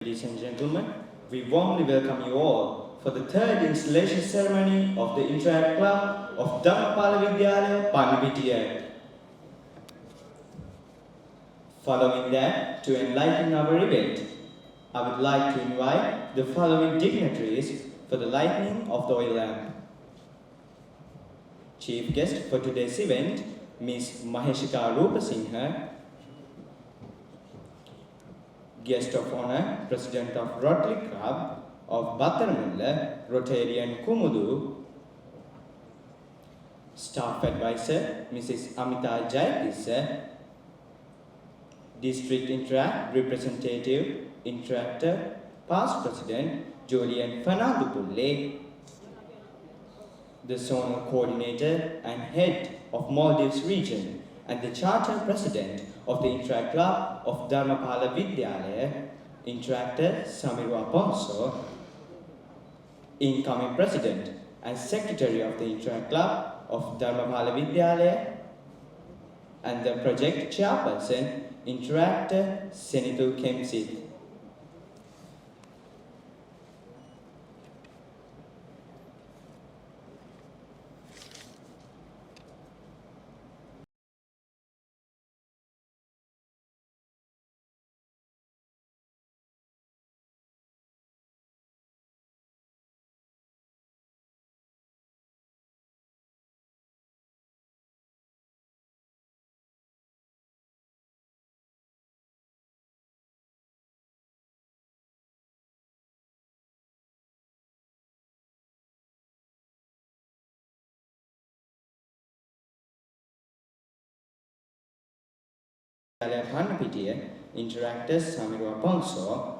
Ladies and gentlemen, we warmly welcome you all for the third installation ceremony of the Interact Club of Dharmapala Vidyalaya Pannipitiya. Following that, to enlighten our event, I would like to invite the following dignitaries for the lighting of the oil lamp. Chief guest for today's event, Ms. Maheshika Rupasinghe. Guest of honor, President of Rotary Club of Battaramulla, Rotarian Kumudu. Staff Advisor, Mrs. Amita Jayatissa. District Interact Representative, Interactor, Past President, Julian Fernandopulle. The Zonal Coordinator and Head of Maldives Region and the Charter President of the Interact Club of Dharmapala Vidyalaya, Interactor Samiru Aponso, Incoming President and Secretary of the Interact Club of Dharmapala Vidyalaya, and the Project Chairperson, Interactor Senitu Kemsit. Vidyalaya Pannipitiya, Interactor Samiru Aponso,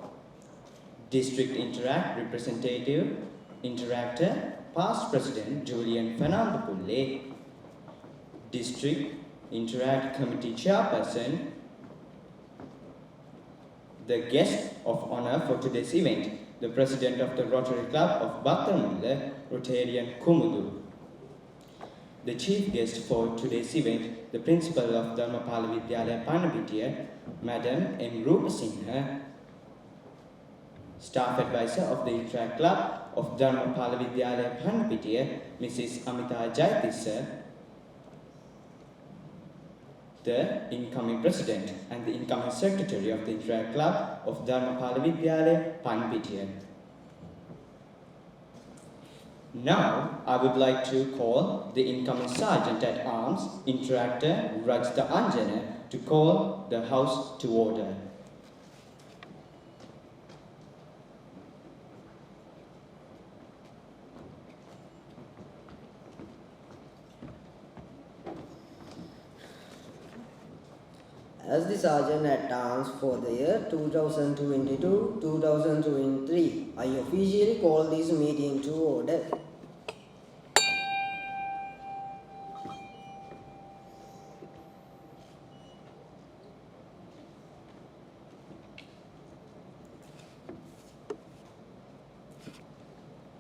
District Interact Representative, Interactor, Past President Julian Fernandopulle, District Interact Committee Chairperson. The guest of honor for today's event, the President of the Rotary Club of Battaramulla, Rotarian Kumudu. The chief guest for today's event, the Principal of Dharmapala Vidyalaya Pannipitiya, Madam M. Rupasinghe. Staff Advisor of the Interact Club of Dharmapala Vidyalaya Pannipitiya, Mrs. Amita Jayatissa. The incoming President and the incoming Secretary of the Interact Club of Dharmapala Vidyalaya Pannipitiya. Now, I would like to call the incoming Sergeant at Arms, Interactor Rajda Anjana, to call the House to order. As the Sergeant at Arms for the year 2022-2023, I officially call this meeting to order.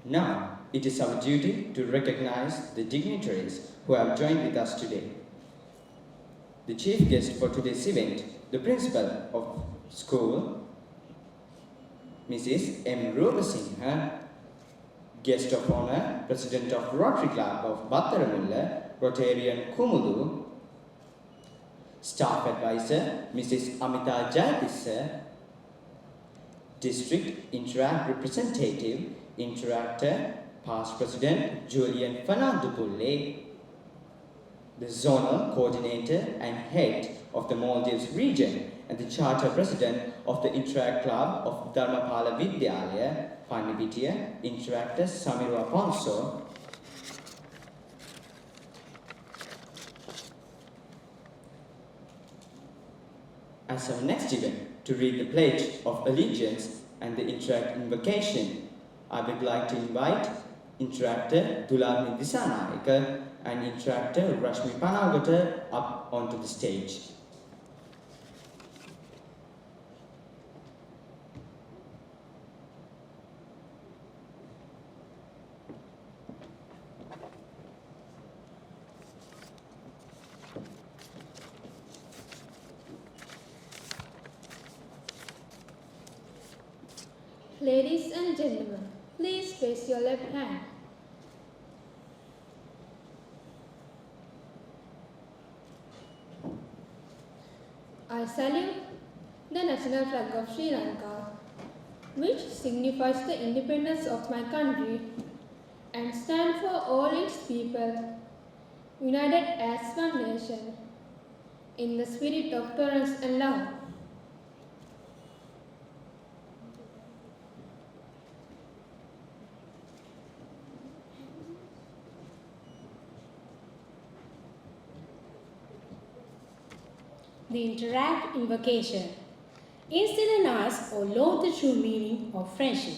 Now, it is our duty to recognize the dignitaries who have joined with us today. The chief guest for today's event, the Principal of School, Mrs. M. Rupasinghe. Guest of honor, President of Rotary Club of Battaramulla, Rotarian Kumudu. Staff Advisor, Mrs. Amita Jayatissa. District Interact Representative, Interactor, Past President Julian Fernandopulle. The Zonal Coordinator and Head of the Maldives Region and the Charter President of the Interact Club of Dharmapala Vidyalaya Pannipitiya, Interactor Samiru Aponso. As our next event, to read the Pledge of Allegiance and the Interact Invocation, I would like to invite Interactor Dularni Disanayaka and Interactor Rashmi Panagata up onto the stage. Ladies and gentlemen, please raise your left hand. I salute the national flag of Sri Lanka, which signifies the independence of my country and stand for all its people, united as one nation, in the spirit of tolerance and love. The Interact Invocation. Instill in us, O Lord, the true meaning of friendship.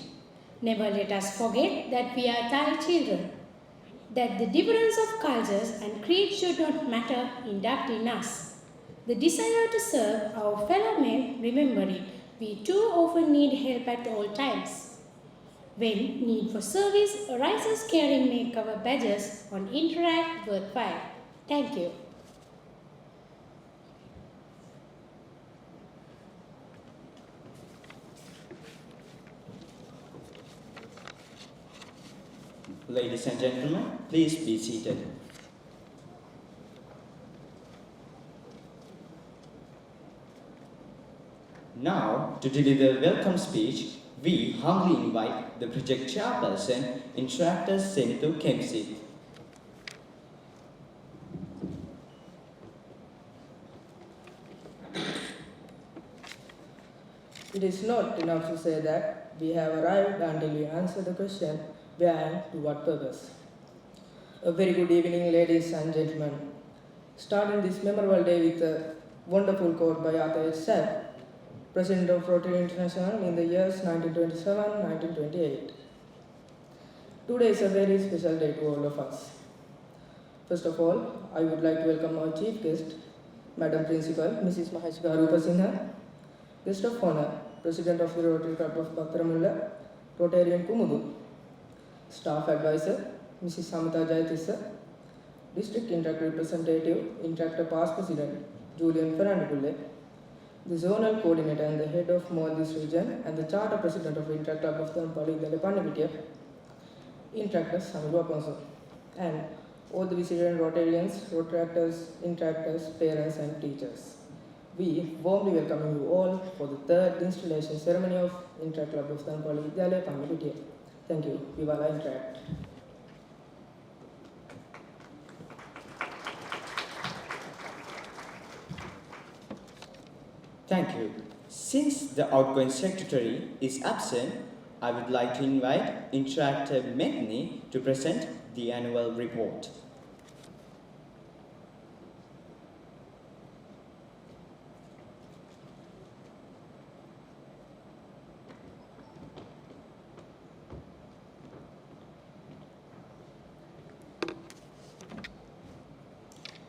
Never let us forget that we are Thy children, that the difference of cultures and creeds should not matter in us. The desire to serve our fellow men, remember it, we too often need help at all times. When need for service arises, caring make our badges on Interact worthwhile. Thank you. Ladies and gentlemen, please be seated. Now, to deliver the welcome speech, we humbly invite the project chairperson, Instructor Senithu Kemsit. It is not enough to say that we have arrived until we answer the question, where and to what purpose. A very good evening, ladies and gentlemen. Starting this memorable day with a wonderful quote by Arthur H. Sapp, President of Rotary International in the years 1927-1928. Today is a very special day to all of us. First of all, I would like to welcome our chief guest, Madam Principal, Mrs. Maheshika Rupasinha, Guest of Honor, President of the Rotary Club of Battaramulla, Rotarian Kumudu, Staff Advisor, Mrs. Samita Jayatissa, District Interact Representative, Interactor Past President, Julian Fernandopulle, the Zonal Coordinator and the Head of Maldives Region, and the Charter President of Interact Club of Dharmapala Vidyalaya Pannipitiya, Interactors Samilu Aponso, and all the visiting Rotarians, Rotaractors, Interactors, parents, and teachers. We warmly welcome you all for the third installation ceremony of Interact Club of Dharmapala Vidyalaya Pannipitiya. Thank you. Viva la Interact. Thank you. Since the outgoing secretary is absent, I would like to invite Interactor Methni to present the annual report.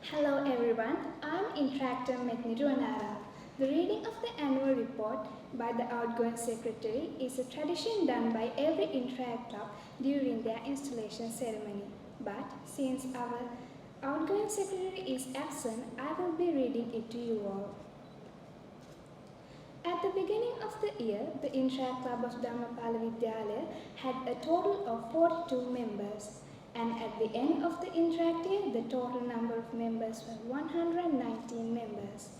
Hello everyone, I'm Interactor Methni Ruanara. The reading of the annual report by the outgoing secretary is a tradition done by every Interact club during their installation ceremony. But since our outgoing secretary is absent, I will be reading it to you all. At the beginning of the year, the Interact Club of Dharmapala Vidyalaya had a total of 42 members. And at the end of the Interact year, the total number of members were 119 members.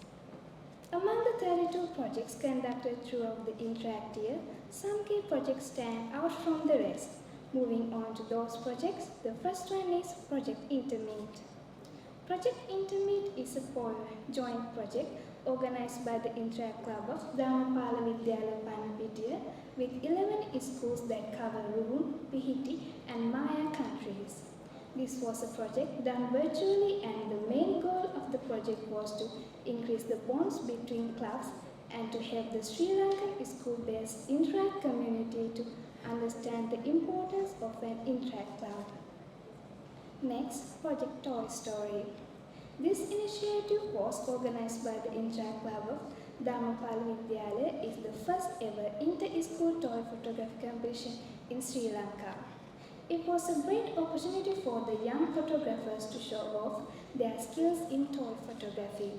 Among the 32 projects conducted throughout the Interact year, some key projects stand out from the rest. Moving on to those projects, the first one is Project Intermeet. Project Intermeet is a joint project organized by the Interact Club of Dharmapala Vidyalaya Pannipitiya with 11 schools that cover Rubun, Pihiti and Maya countries. This was a project done virtually, and the main goal of the project was to increase the bonds between clubs and to help the Sri Lankan school-based Interact community to understand the importance of an Interact club. Next, Project Toy Story. This initiative was organized by the Interact Club of Dharmapala Vidyalaya. Is the first ever inter-school toy photography competition in Sri Lanka. It was a great opportunity for the young photographers to show off their skills in toy photography.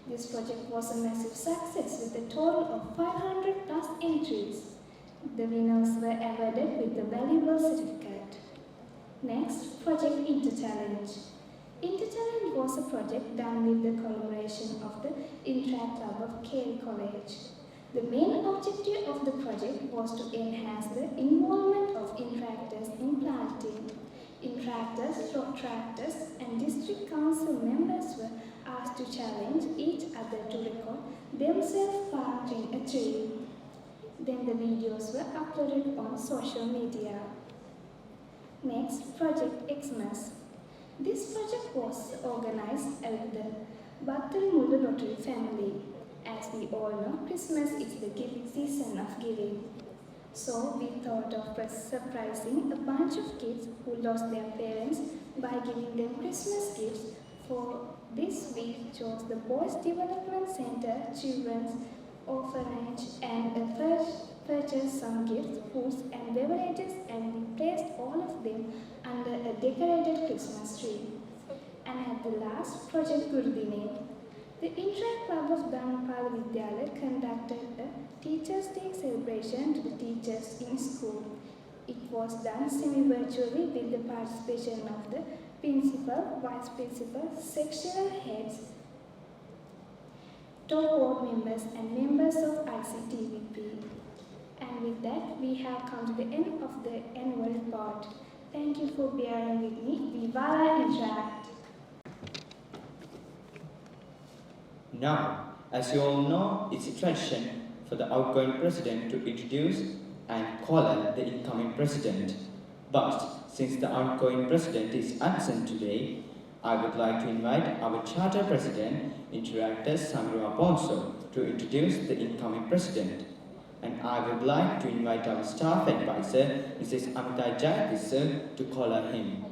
This project was a massive success with a total of 500 plus entries. The winners were awarded with a valuable certificate. Next, Project Interchallenge. Interchallenge was a project done with the collaboration of the Interact Club of Cale College. The main objective of the project was to enhance the involvement of interactors in planting. Interactors, retractors, and district council members were asked to challenge each other to record themselves planting a tree. Then the videos were uploaded on social media. Next, Project Xmas. This project was organized at the Battalmulu Rotary family. As we all know, Christmas is the giving season of giving. So we thought of surprising a bunch of kids who lost their parents by giving them Christmas gifts. For this we chose the Boys Development Center, Children's Orphanage, and purchased some gifts, foods and beverages, and we placed all of them under a decorated Christmas tree. And at the last, Project Gurudine. The Interact Club of Dharmapala Vidyalaya conducted a Teachers' Day celebration to the teachers in school. It was done semi-virtually with the participation of the principal, vice principal, sectional heads, top board members and members of ICTVP. And with that, we have come to the end of the annual report. Thank you for bearing with me. Vivala Interact. Now, as you all know, it's a tradition for the outgoing president to introduce and call the incoming president. But since the outgoing president is absent today, I would like to invite our charter president, Interactor Samira Ponso, to introduce the incoming president. And I would like to invite our staff advisor, Mrs. Amita Jayatissa, to call him.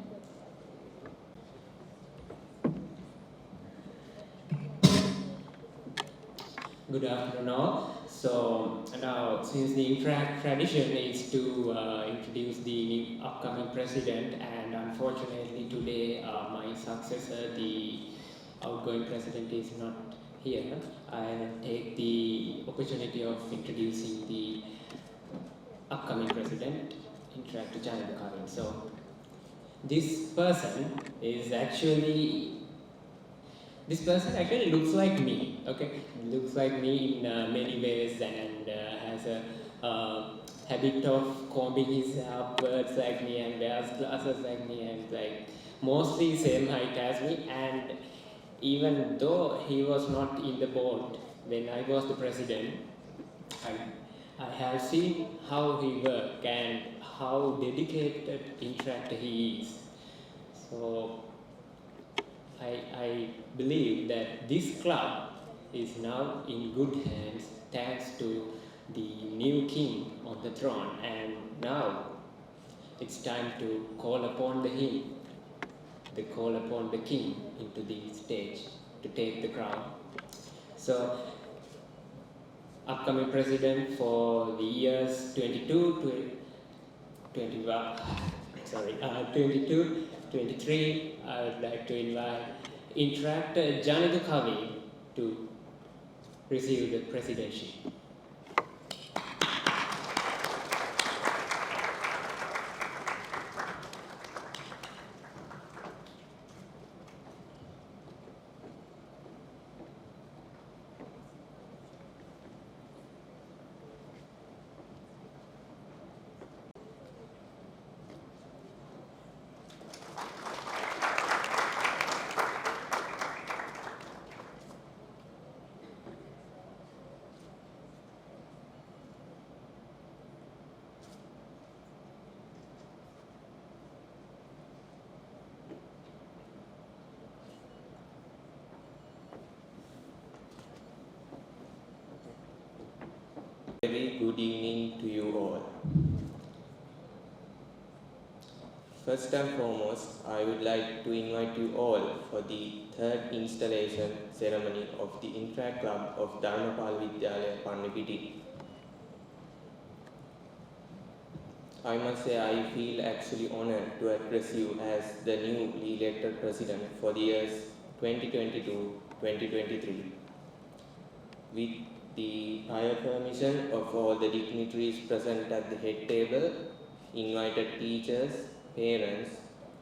Good afternoon all. So now, since the Interact tradition is to introduce the new upcoming president, and unfortunately today my successor, the outgoing president, is not here, I'll take the opportunity of introducing the upcoming president, Interact Dharmapala. So this person actually looks like me, okay? Looks like me in many ways, and has a habit of combing his hair upwards like me, and wears glasses like me, and like mostly same height as me. And even though he was not in the board when I was the president, I have seen how he worked and how dedicated interactor he is. So I believe that this club is now in good hands thanks to the new king on the throne, and now it's time to call upon the king into the stage to take the crown. So upcoming president for the years 22, 23, I would like to invite Interactor Janitha Kavi to receive the presidency. Very good evening to you all. First and foremost, I would like to invite you all for the third installation ceremony of the Interact Club of Dharmapala Vidyalaya Pannipitiya. I must say I feel actually honored to address you as the newly elected president for the years 2022-2023. the prior permission of all the dignitaries present at the head table, invited teachers, parents,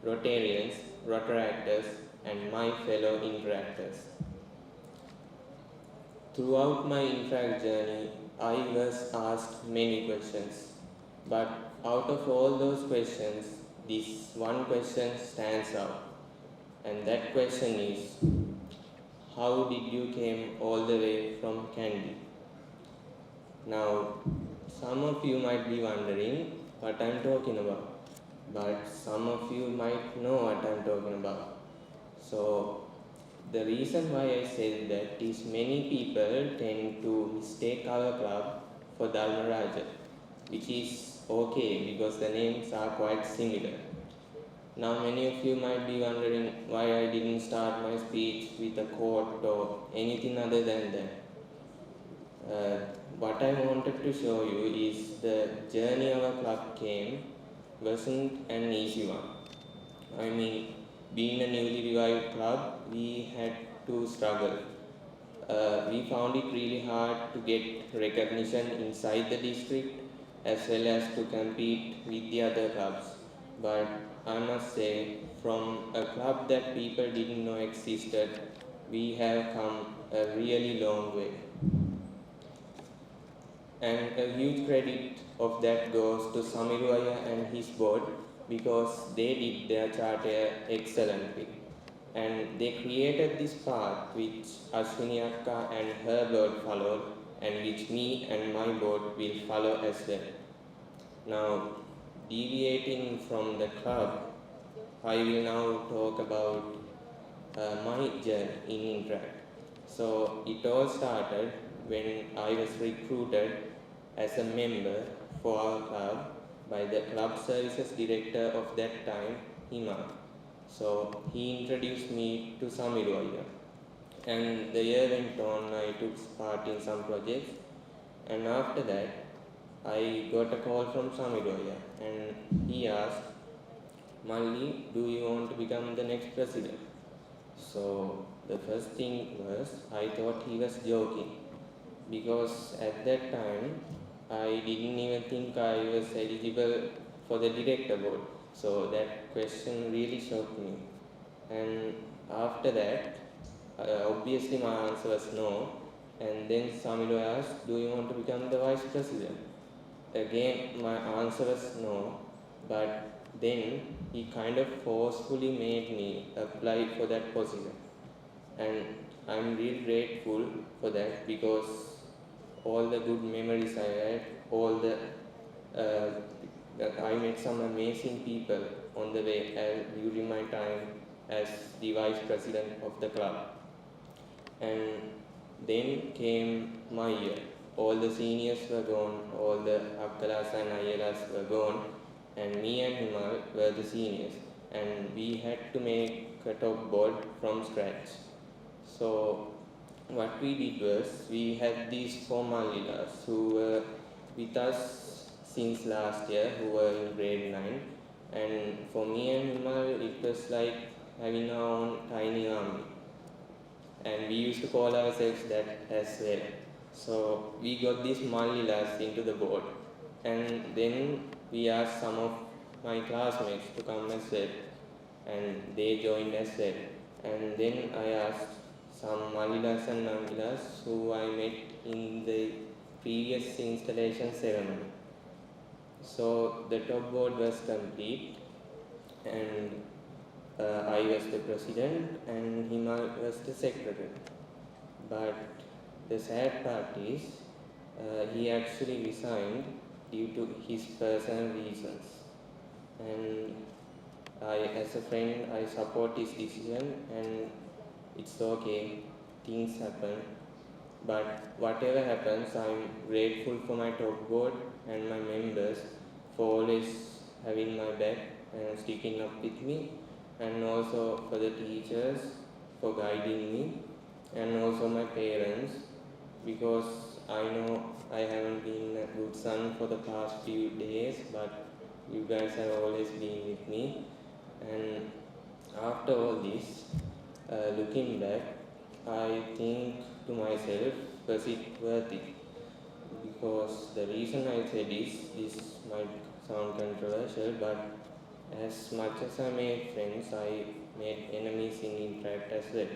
Rotarians, Rotaractors, and my fellow interactors. Throughout my interact journey, I was asked many questions, but out of all those questions, this one question stands out, and that question is, how did you came all the way from Kandy? Now, some of you might be wondering what I'm talking about, but some of you might know what I'm talking about. So, the reason why I said that is many people tend to mistake our club for Dharmaraja, which is okay because the names are quite similar. Now many of you might be wondering why I didn't start my speech with a quote or anything other than that. What I wanted to show you is the journey our club came wasn't an easy one. I mean, being a newly revived club, we had to struggle. We found it really hard to get recognition inside the district as well as to compete with the other clubs. But I must say, from a club that people didn't know existed, we have come a really long way. And a huge credit of that goes to Samiruaya and his board because they did their charter excellently. And they created this path which Ashwini Akka and her board followed and which me and my board will follow as well. Now, deviating from the club, I will now talk about my journey in Interact. So, it all started when I was recruited as a member for our club by the club services director of that time, Hima. So, he introduced me to Samiruaya. And the year went on, I took part in some projects. And after that, I got a call from Samiruaya and he asked, Malli, do you want to become the next president? So the first thing was, I thought he was joking because at that time, I didn't even think I was eligible for the director board. So that question really shocked me. And after that, obviously my answer was no. And then Samilo asked, do you want to become the vice president? Again, my answer was no, but then he kind of forcefully made me apply for that position. And I'm really grateful for that because all the good memories I had, I met some amazing people on the way during my time as the vice president of the club. And then came my year. All the seniors were gone, all the Akkalas and Ayalas were gone, and me and Himal were the seniors. And we had to make a top board from scratch. So what we did was, we had these 4 Malilas who were with us since last year, who were in grade 9. And for me and Himal, it was like having our own tiny army. And we used to call ourselves that as well. So we got these Malilas into the board. And then we asked some of my classmates to come as well. And they joined as well. And then I asked some Malilas and Nangilas who I met in the previous installation ceremony. So the top board was complete. And I was the president and Himal was the secretary. But the sad part is, he actually resigned due to his personal reasons. And as a friend, I support his decision and it's okay, things happen. But whatever happens, I'm grateful for my top board and my members for always having my back and sticking up with me, and also for the teachers for guiding me, and also my parents, because I know I haven't been a good son for the past few days, but you guys have always been with me. And after all this, looking back, I think to myself, was it worth it? Because the reason I said is, this might sound controversial, but as much as I made friends, I made enemies in Interact as well.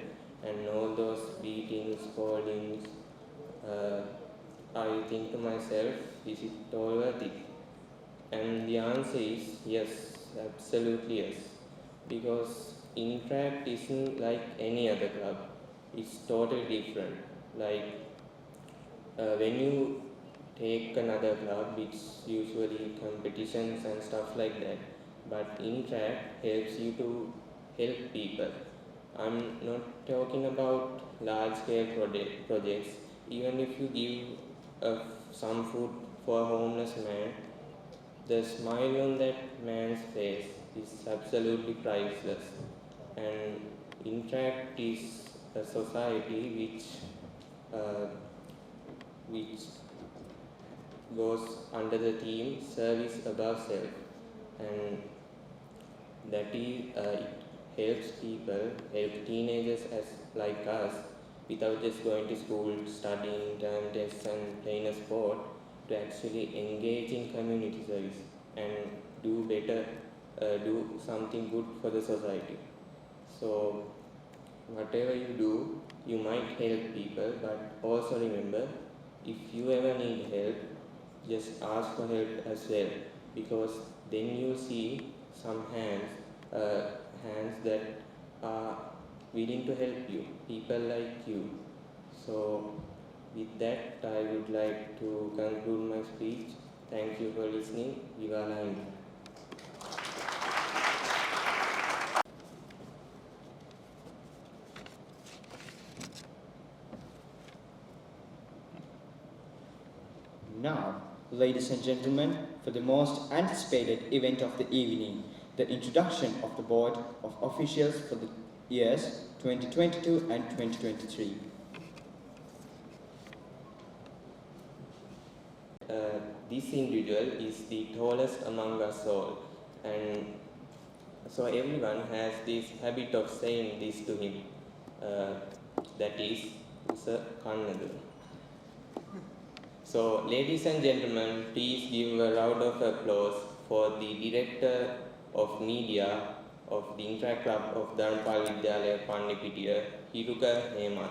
And all those beatings, scoldings, I think to myself, is it all worth it? And the answer is yes, absolutely yes. Because Interact isn't like any other club. It's totally different. Like when you take another club, it's usually competitions and stuff like that. But Interact helps you to help people. I'm not talking about large scale projects. Even if you give some food for a homeless man, the smile on that man's face is absolutely priceless. And Interact is a society uh, which goes under the theme service above self, and that is it helps people, help teenagers as like us, without just going to school, studying term tests and playing a sport, to actually engage in community service and do better, do something good for the society. So whatever you do, you might help people, but also remember, if you ever need help, just ask for help as well, because then you see some hands that are willing to help you, people like you. So with that, I would like to conclude my speech. Thank you for listening. Viva la India. Now, ladies and gentlemen, for the most anticipated event of the evening, the introduction of the Board of Officials for the years 2022 and 2023. This individual is the tallest among us all, and so everyone has this habit of saying this to him. That is Sir Kannadu. So, ladies and gentlemen, please give a round of applause for the Director of Media of the Interact Club of Dharmapala Vidyalaya Pannipitiya, Hiruka Hema.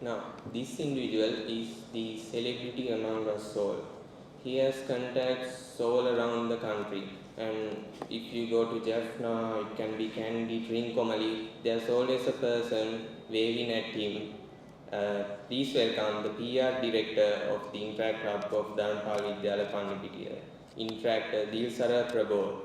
Now, this individual is the celebrity among us all. He has contacts all around the country, and if you go to Jaffna, it can be Kandy, Trincomalee, there's always a person waving at him. Please welcome the PR Director of the Interact Club of Dharmapala Vidyalaya Pannipitiya, Interactor Dilsara Prabhu.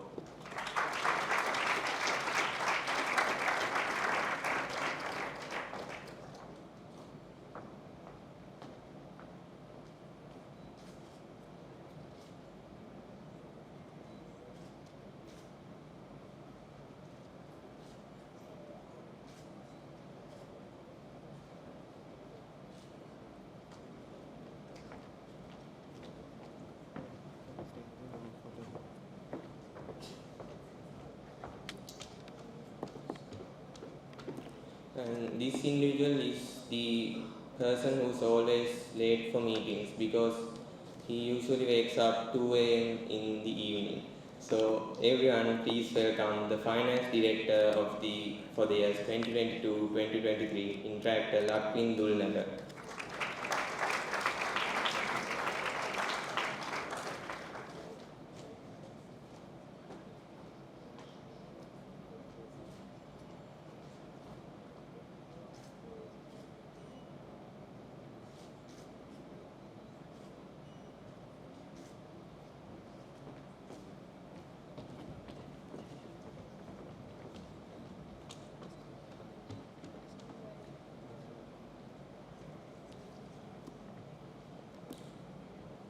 And this individual is the person who's always late for meetings, because he usually wakes up 2 a.m. in the evening. So everyone, please welcome the Finance Director for the years 2022-2023, Interactor Lakwin Dulnagar.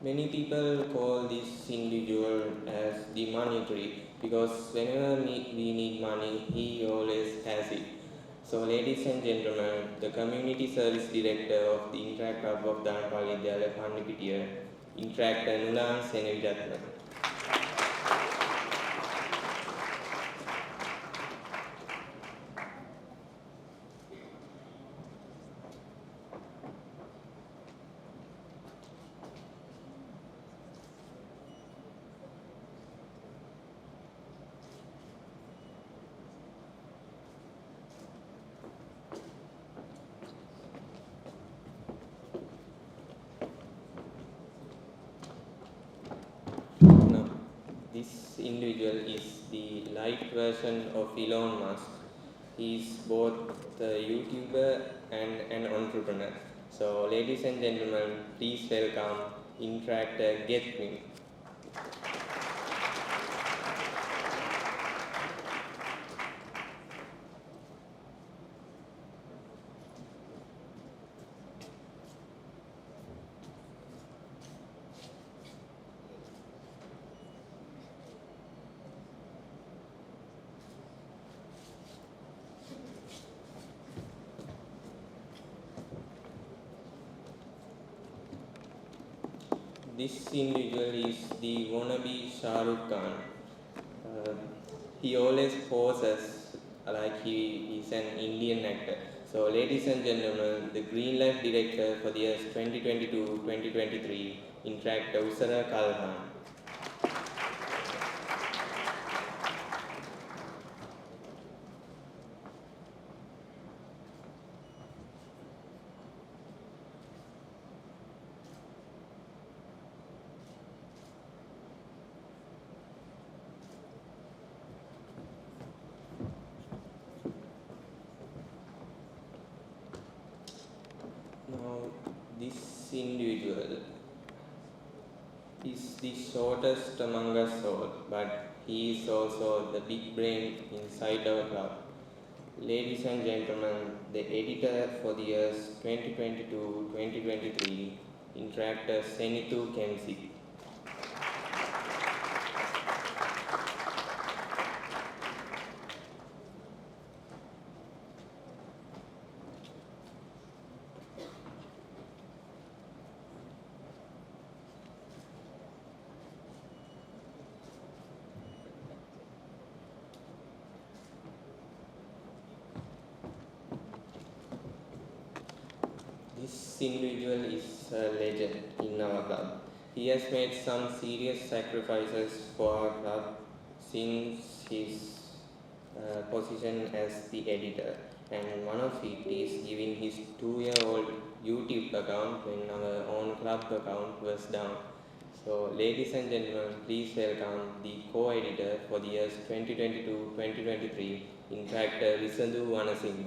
Many people call this individual as the money tree because whenever we need money, he always has it. So, ladies and gentlemen, the Community Service Director of the Interact Club of Dharmapala Vidyalaya Pannipitiya, Interact Nulan Senevijatman. Now, this individual is the light version of Elon Musk. He is both a YouTuber and an entrepreneur. So, ladies and gentlemen, please welcome Interactor Getme. This individual is the wannabe Shah Rukh Khan. Uh, he always poses like he is an Indian actor. So, ladies and gentlemen, the Green Life Director for the years 2022-2023, Interact Usara Kalhan. Now, this individual is the shortest among us all, but he is also the big brain inside our club. Ladies and gentlemen, the editor for the years 2022-2023, Interactor Senithu Kemsi. This individual is a legend in our club. He has made some serious sacrifices for our club since his position as the editor, and one of it is giving his 2-year-old YouTube account when our own club account was down. So, ladies and gentlemen, please welcome the co-editor for the years 2022-2023, Interactor Risandhu Wanasinghe.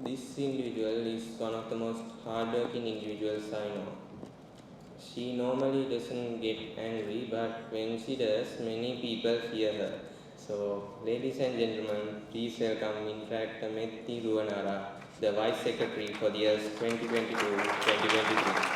This individual is one of the most hardworking individuals I know. She normally doesn't get angry, but when she does, many people fear her. So, ladies and gentlemen, please welcome Interactor Metti Ruwanara, the Vice Secretary for the years 2022-2023.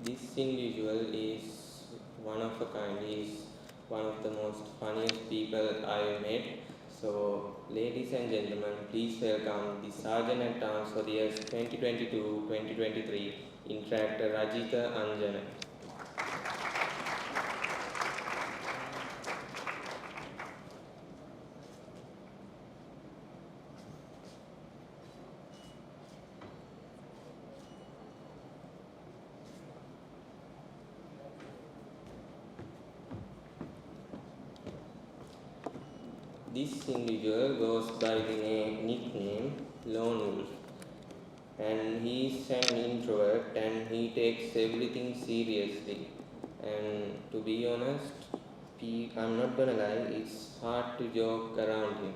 This individual is one of a kind. He is one of the most funniest people I met. So, ladies and gentlemen, please welcome the Sergeant at Arms for the years 2022-2023, Interactor Rajitha Anjana. This individual goes by the nickname Lone Wolf, and he's an introvert and he takes everything seriously. And to be honest, I'm not gonna lie, it's hard to joke around him.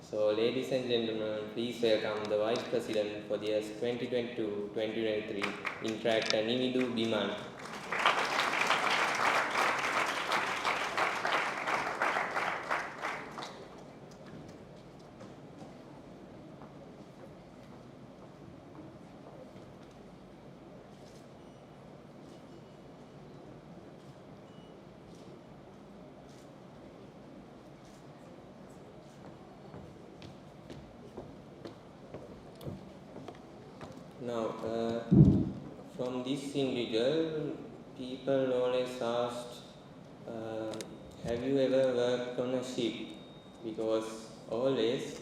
So, ladies and gentlemen, please welcome the Vice President for the years 2022-2023, Interactor Nimidu Biman. Now, from this individual, people always asked, have you ever worked on a ship? Because always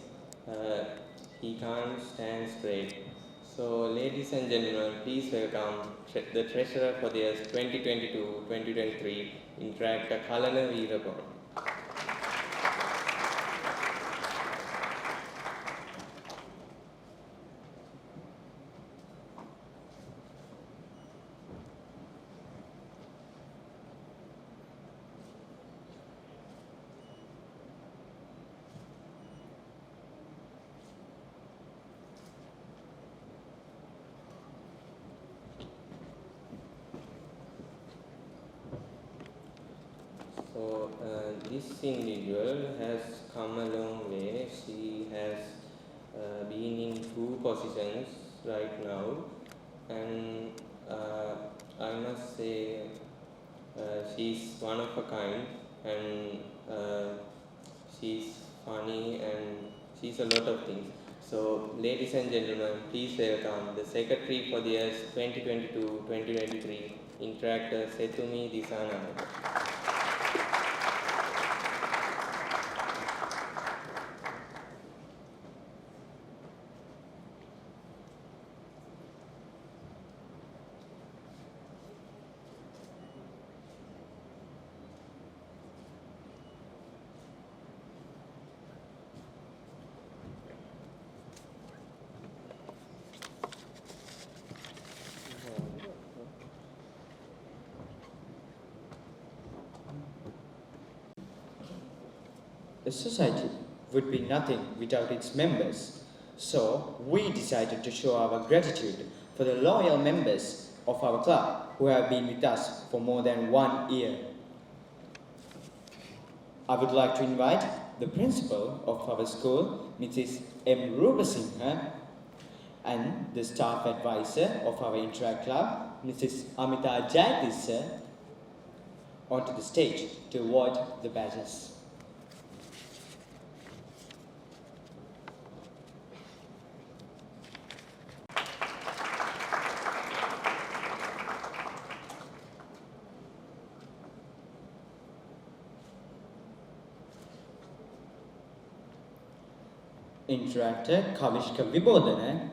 he can't stand straight. So, ladies and gentlemen, please welcome the treasurer for the years 2022-2023, Interactor Kalana Veerapon. So, this individual has come a long way. She has been in 2 positions right now, and I must say she's one of a kind, and she's funny, and she's a lot of things. So, ladies and gentlemen, please welcome the Secretary for the years 2022-2023, Interactor Setumi Disananda. A society would be nothing without its members. So, we decided to show our gratitude for the loyal members of our club who have been with us for more than 1 year. I would like to invite the principal of our school, Mrs. M. Rupasinghe, and the staff advisor of our Interact Club, Mrs. Amita Jayatissa, onto the stage to award the badges. Interactor Kavishka Vibodhana,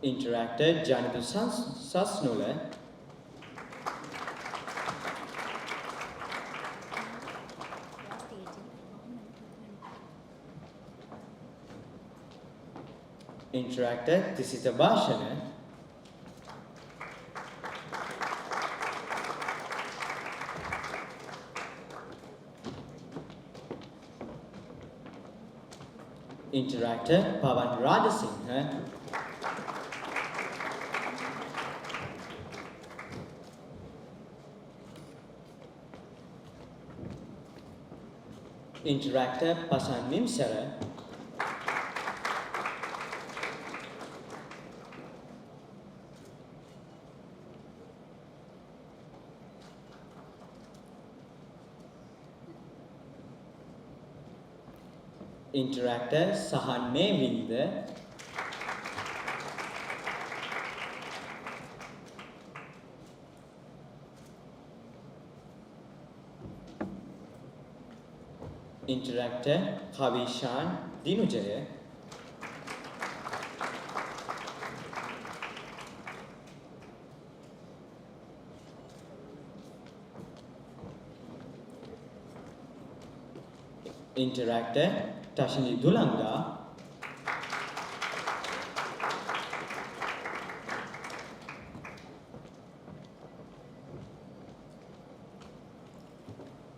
Interactor Janitu Sasnula, Interactor Tisita Bhashana, Interactor Pavan Radhasinghe, Interactor Pasan Nimsara. Interactor Sahan Nevinda. Interactor Kavishan Dinujaya. Interactor Tashini Dulanga.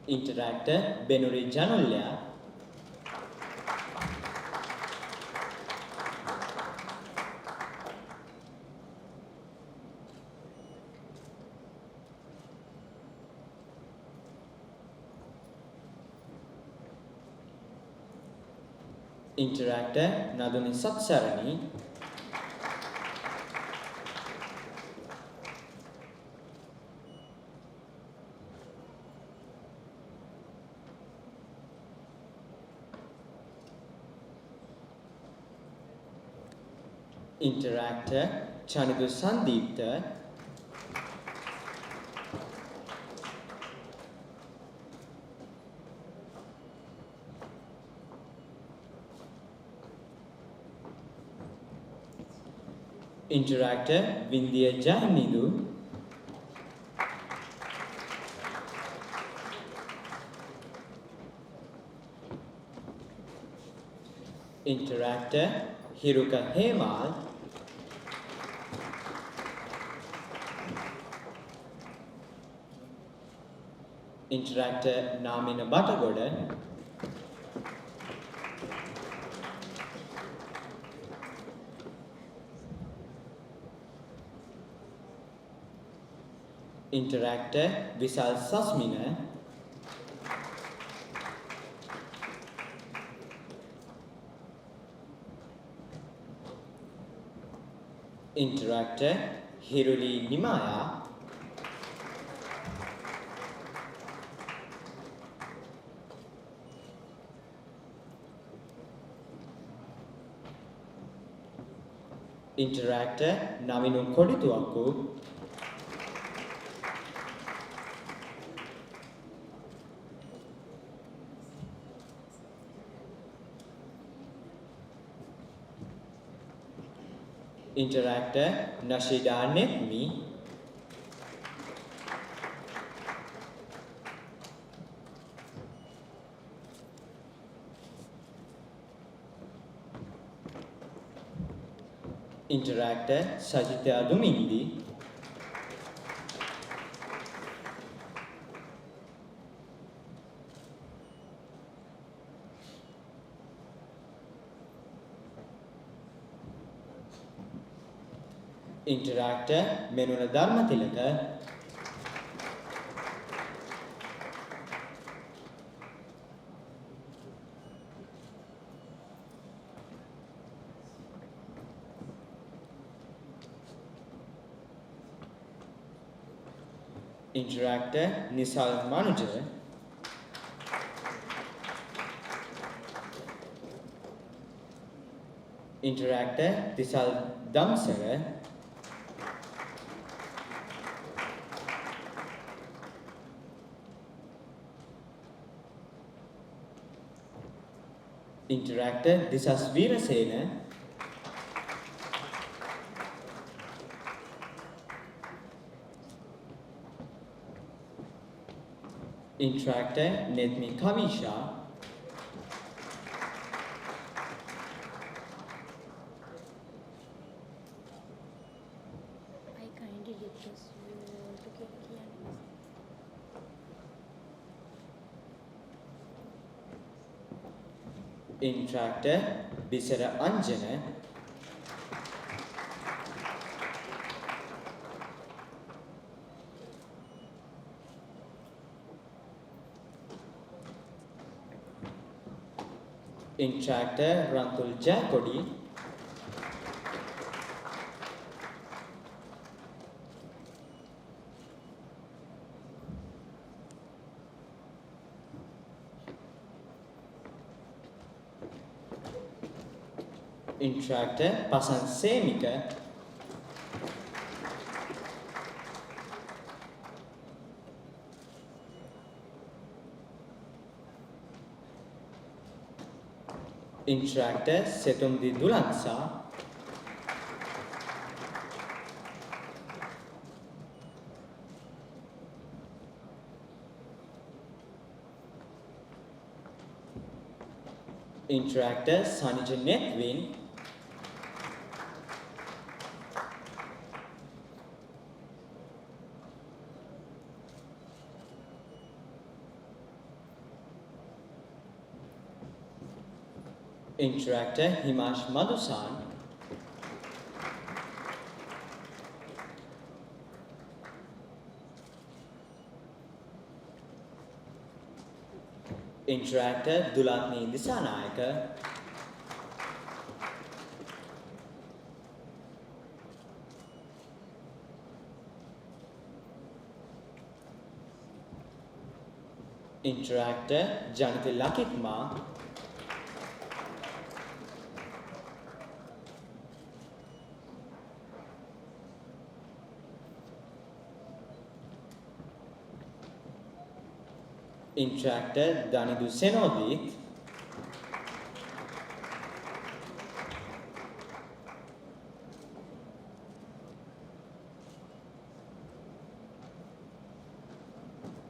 Interactor Benuri Janulya. Interactor Naduni Satsarani. Interactor Chanidu Sandipta. Interactor Vindhya Jahinidu. Interactor Hiruka Hemal. Interactor Namina Batagoda. Interactor Visal Sasmina. Interactor Hiruli Nimaya. Interactor Navinu Kodituaku. Interactor Nashida Netmi. Interactor Sajita Dumindi. Interactor Menuna Dharmatilaka. Interactor Nisal Manuja. Interactor Tisal Damsara. Interactor Disas Virasena. Interactor Netmi Kavisha. I kindly request you to keep key and Interactor Bisara Anjana. Interactor Rantul Jakodi. Interactor Pasan Semika. Interactor Setumdi Dulansa. Interactor Sanija Netwin. Interactor Himash Madhusan. Interactor Dulatni Disanayaka. Interactor Janati Lakitma. Interactor Danidu Senodit.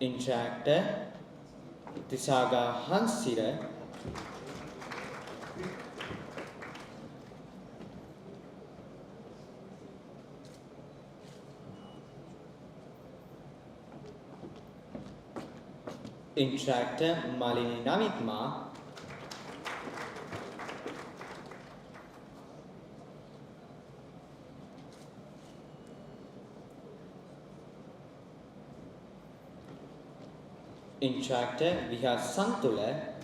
Interactor Tisaga Hansira. Interactor Malini Namitma. Interactor Vihar Santula.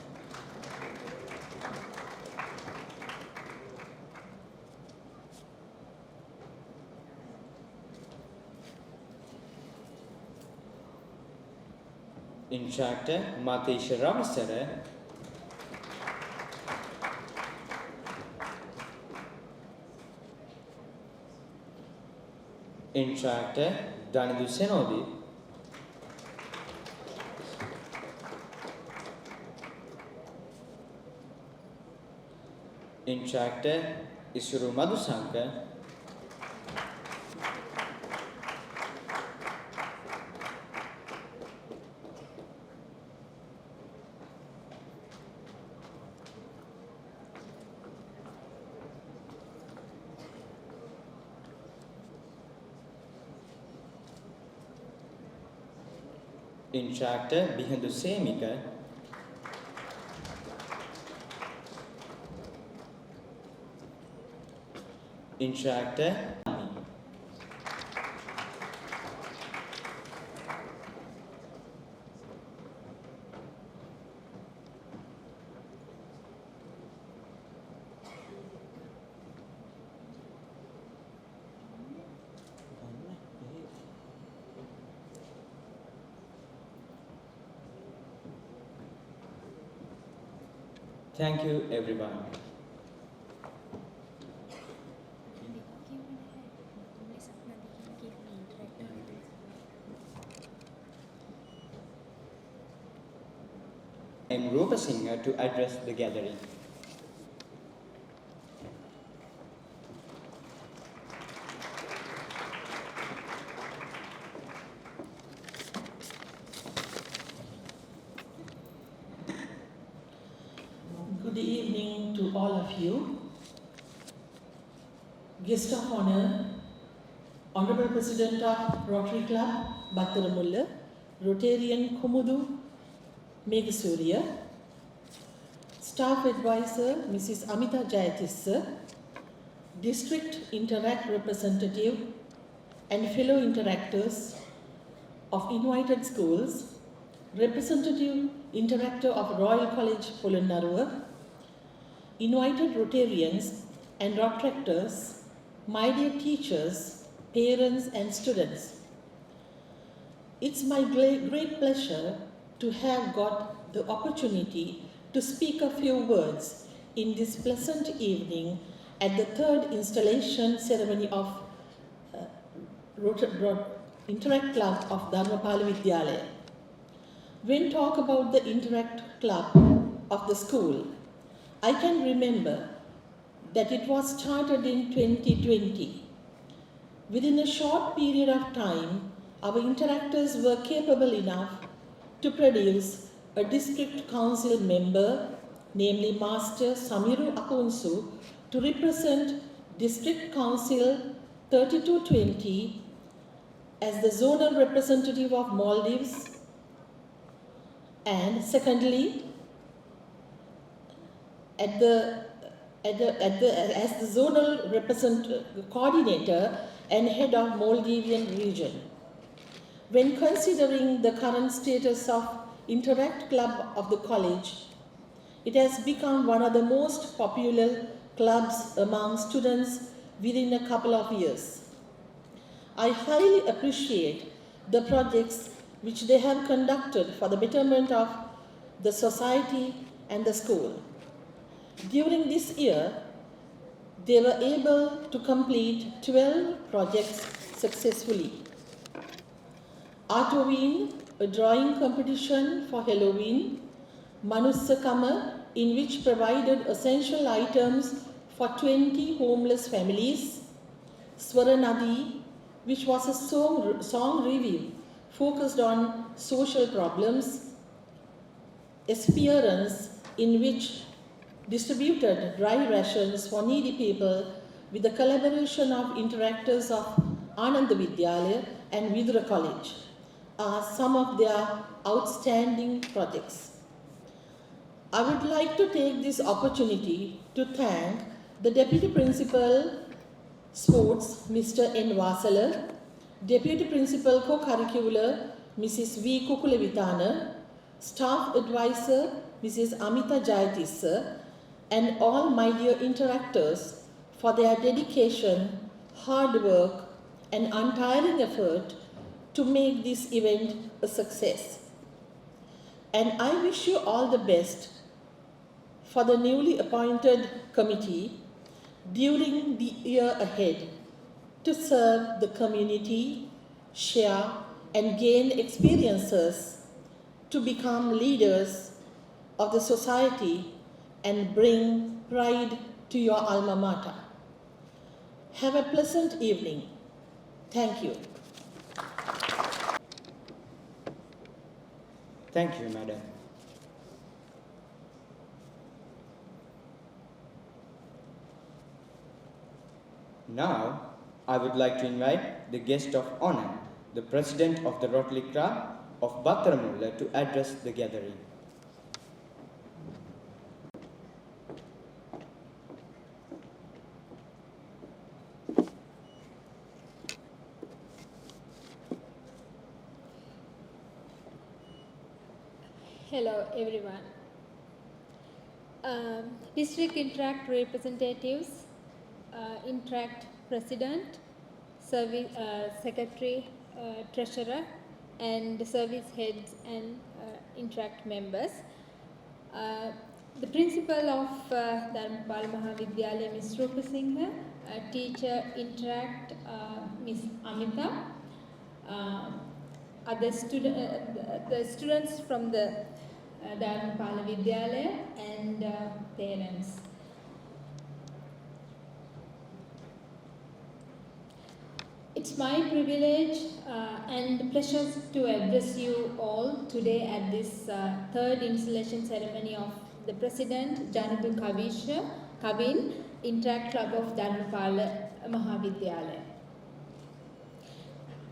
Interactor Matisha Ramasara. Interactor Danidu Senodi. Interactor Isuru Madhusanka. Interactor Bihandu Semika. Interactor Thank you, everyone. I am Rupa Singer to address the gathering. Good evening to all of you. Guest of honor, Honorable President of Rotary Club, Battaramulla, Rotarian Kumudu Megasuriya, Staff Advisor Mrs. Amita Jayatissa, District Interact Representative and fellow interactors of invited schools, Representative Interactor of Royal College, Polonnaruwa, invited Rotarians and Rotractors, my dear teachers, parents and students. It's my great pleasure to have got the opportunity to speak a few words in this pleasant evening at the third installation ceremony of Interact Club of Dharmapala Vidyalaya. When talk about the Interact Club of the school, I can remember that it was started in 2020. Within a short period of time, our interactors were capable enough to produce a district council member, namely Master Samiru Akunsu, to represent District Council 3220 as the zonal representative of Maldives, and secondly, as the zonal coordinator and head of Maldivian region. When considering the current status of Interact Club of the college, it has become one of the most popular clubs among students within a couple of years. I highly appreciate the projects which they have conducted for the betterment of the society and the school. During this year, they were able to complete 12 projects successfully. Artoween, a drawing competition for Halloween, Manussakama, in which provided essential items for 20 homeless families, Swaranadi, which was a song review focused on social problems, Esperance, in which distributed dry rations for needy people with the collaboration of interactors of Ananda Vidyalaya and Vidura College, are some of their outstanding projects. I would like to take this opportunity to thank the Deputy Principal Sports, Mr. N. Vasala, Deputy Principal Co-Curricular, Mrs. V. Kukulevitana, Staff Advisor, Mrs. Amita Jayatissa, and all my dear interactors for their dedication, hard work, and untiring effort to make this event a success. And I wish you all the best for the newly appointed committee during the year ahead to serve the community, share and gain experiences to become leaders of the society and bring pride to your alma mater. Have a pleasant evening. Thank you. Thank you, madam. Now, I would like to invite the guest of honor, the President of the Rotary Club of Battaramulla, to address the gathering. Hello everyone. District Interact representatives, Interact President, Service Secretary, Treasurer, and service heads and Interact members. The principal of Dharmapala Vidyalaya, Ms. Rupa Singha, teacher Interact, Ms. Amita, other the students from the Dharmapala Vidyalaya and parents. It's my privilege and pleasure to address you all today at this third installation ceremony of the President Janadu Kavin Interact Club of Dharmapala Mahavidyalaya.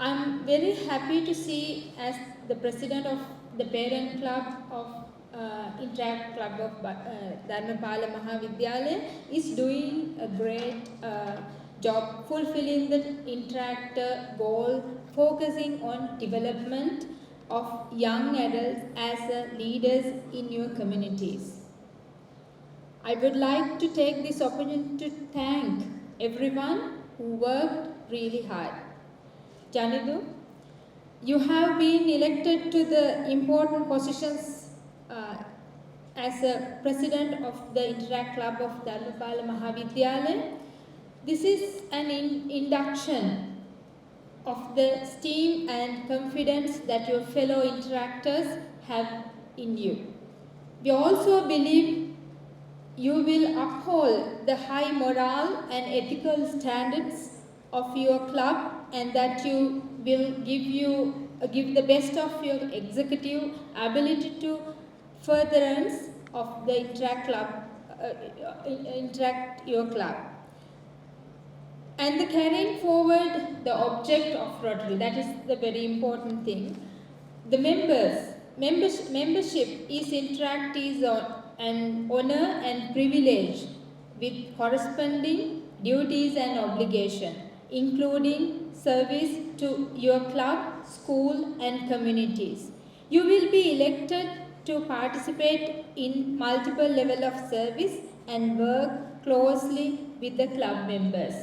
I'm very happy to see as the President of the parent club of Interact Club of Dharmapala Mahavidyalaya is doing a great job fulfilling the Interactor goal, focusing on development of young adults as leaders in your communities. I would like to take this opportunity to thank everyone who worked really hard. Janidu, you have been elected to the important positions as a president of the Interact Club of Dharmapala Vidyalaya. This is an induction of the esteem and confidence that your fellow interactors have in you. We also believe you will uphold the high moral and ethical standards of your club, and that you will give the best of your executive ability to furtherance of the interact your club. And the carrying forward the object of Rotary, that is the very important thing. The membership is interact is an honor and privilege with corresponding duties and obligation, including service to your club, school and communities. You will be elected to participate in multiple levels of service and work closely with the club members.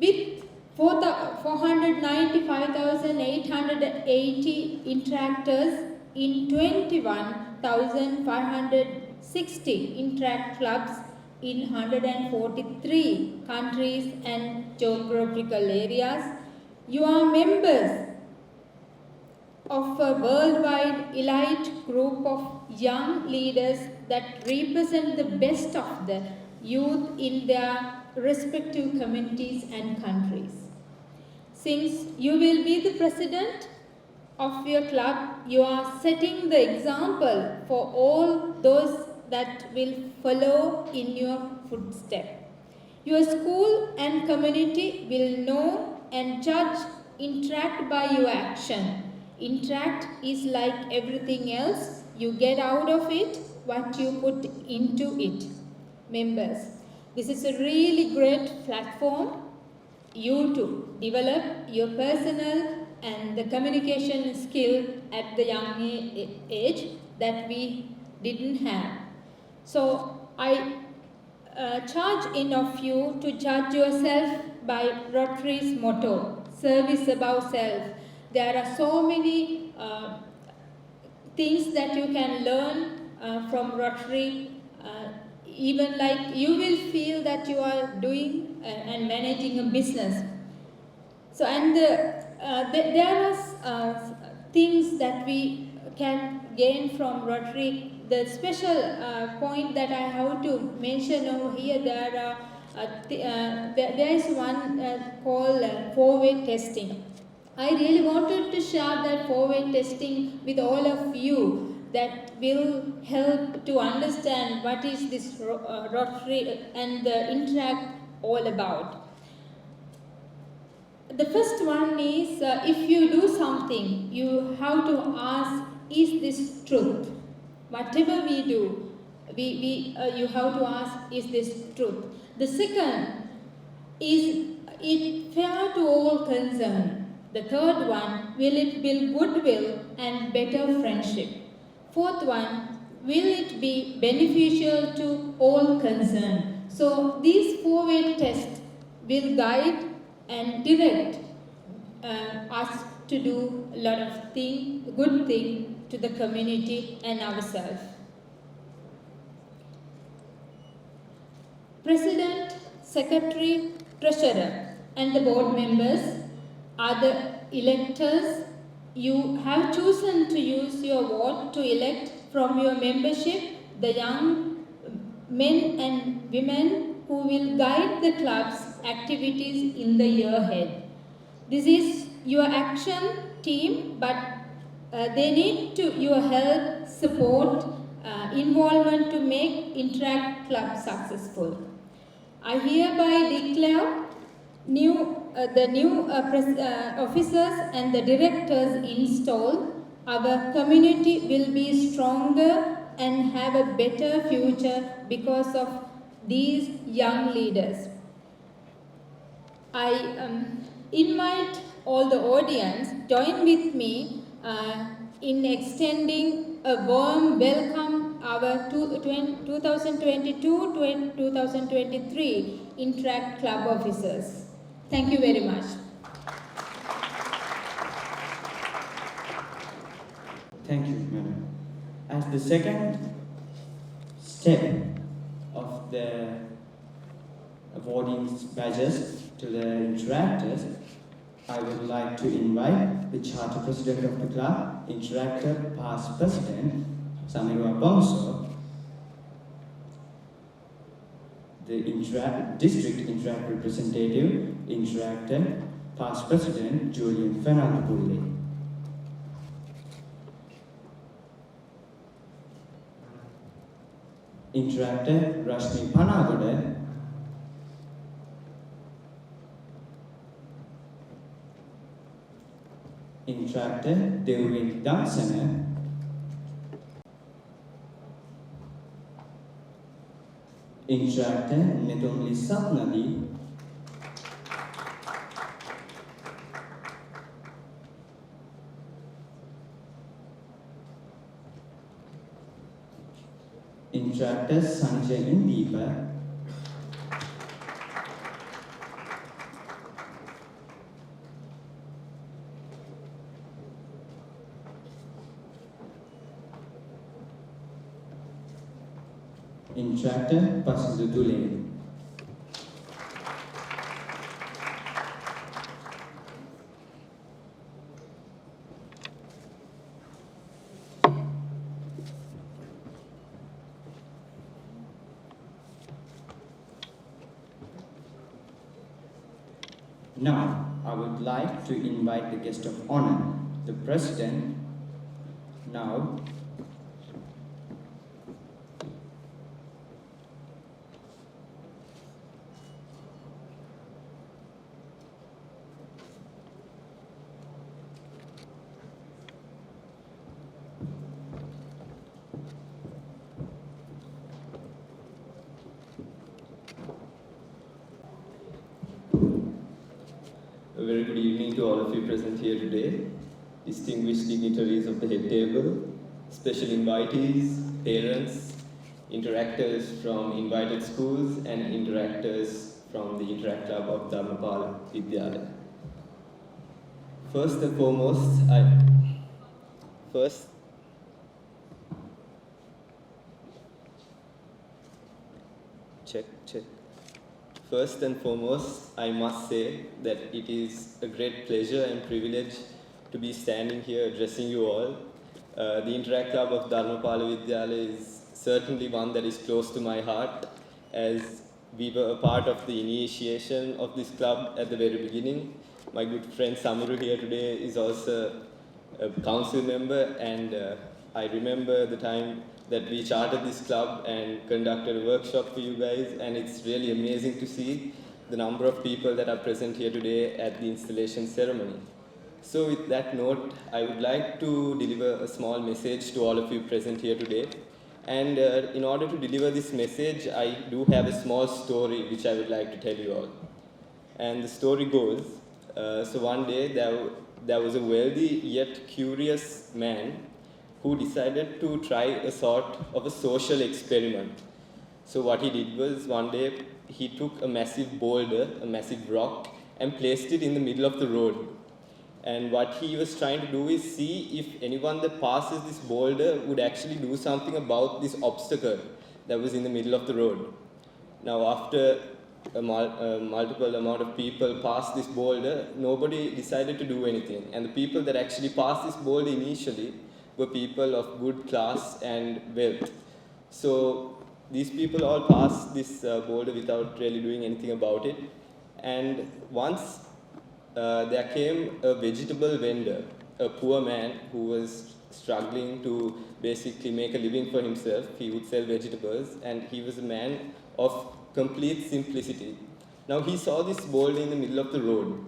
With 495,880 interactors in 21,560 interact clubs in 143 countries and geographical areas, you are members of a worldwide elite group of young leaders that represent the best of the youth in their respective communities and countries. Since you will be the president of your club, you are setting the example for all those that will follow in your footsteps. Your school and community will know and judge interact by your action. Interact is like everything else. You get out of it what you put into it. Members, this is a really great platform you to develop your personal and the communication skill at the young age that we didn't have. So I charge in of you to judge yourself by Rotary's motto, service above self. There are so many things that you can learn from Rotary. Even like you will feel that you are doing and managing a business. So and there are things that we can gain from Rotary. The special point that I have to mention over here, there is one called four-way testing. I really wanted to share that four-way testing with all of you, that will help to understand what is this Rotary and the Interact all about. The first one is, if you do something, you have to ask, is this truth? Whatever we do, you have to ask, is this truth? The second, is it fair to all concerned? The third one, will it build goodwill and better friendship? Fourth one, will it be beneficial to all concerned? So these four-way tests will guide and direct us to do a lot of good thing to the community and ourselves. President, Secretary, Treasurer and the board members are the electors. You have chosen to use your vote to elect from your membership the young men and women who will guide the club's activities in the year ahead. This is your action team, but they need your help, support, involvement to make Interact Club successful. I hereby declare the new officers and the directors installed. Our community will be stronger and have a better future because of these young leaders. I invite all the audience join with me in extending a warm welcome our 2022-2023 Interact Club officers. Thank you very much. Thank you, madam. As the second step of the awarding badges to the interactors, I would like to invite the Charter President of the Club, Interactor Past President, Samiru Abongso, the District Interact Representative, Interactor Past President, Julian Fernando. Interactor Rashmi Panagoda, Interactor Devin Dansana, Interactor Netumli Sapnadi, Interactor Sanjay Indipa, Interactor Pasudule. Now, I would like to invite the guest of honor, the President. Now, a very good evening to all of you present here today, distinguished dignitaries of the head table, special invitees, parents, interactors from invited schools, and interactors from the Interact Club of Dharmapala Vidyalaya. First and foremost, First and foremost, I must say that it is a great pleasure and privilege to be standing here addressing you all. The Interact Club of Dharmapala Vidyalaya is certainly one that is close to my heart, as we were a part of the initiation of this club at the very beginning. My good friend Samiru here today is also a council member, and I remember the time that we chartered this club and conducted a workshop for you guys, and it's really amazing to see the number of people that are present here today at the installation ceremony. So with that note, I would like to deliver a small message to all of you present here today. And in order to deliver this message, I do have a small story which I would like to tell you all. And the story goes, so one day there was a wealthy yet curious man who decided to try a sort of a social experiment. So what he did was, one day he took a massive boulder, a massive rock, and placed it in the middle of the road. And what he was trying to do is see if anyone that passes this boulder would actually do something about this obstacle that was in the middle of the road. Now, after a multiple amount of people passed this boulder, nobody decided to do anything. And the people that actually passed this boulder initially were people of good class and wealth. So these people all passed this boulder without really doing anything about it. And once there came a vegetable vendor, a poor man who was struggling to basically make a living for himself. He would sell vegetables, and he was a man of complete simplicity. Now he saw this boulder in the middle of the road,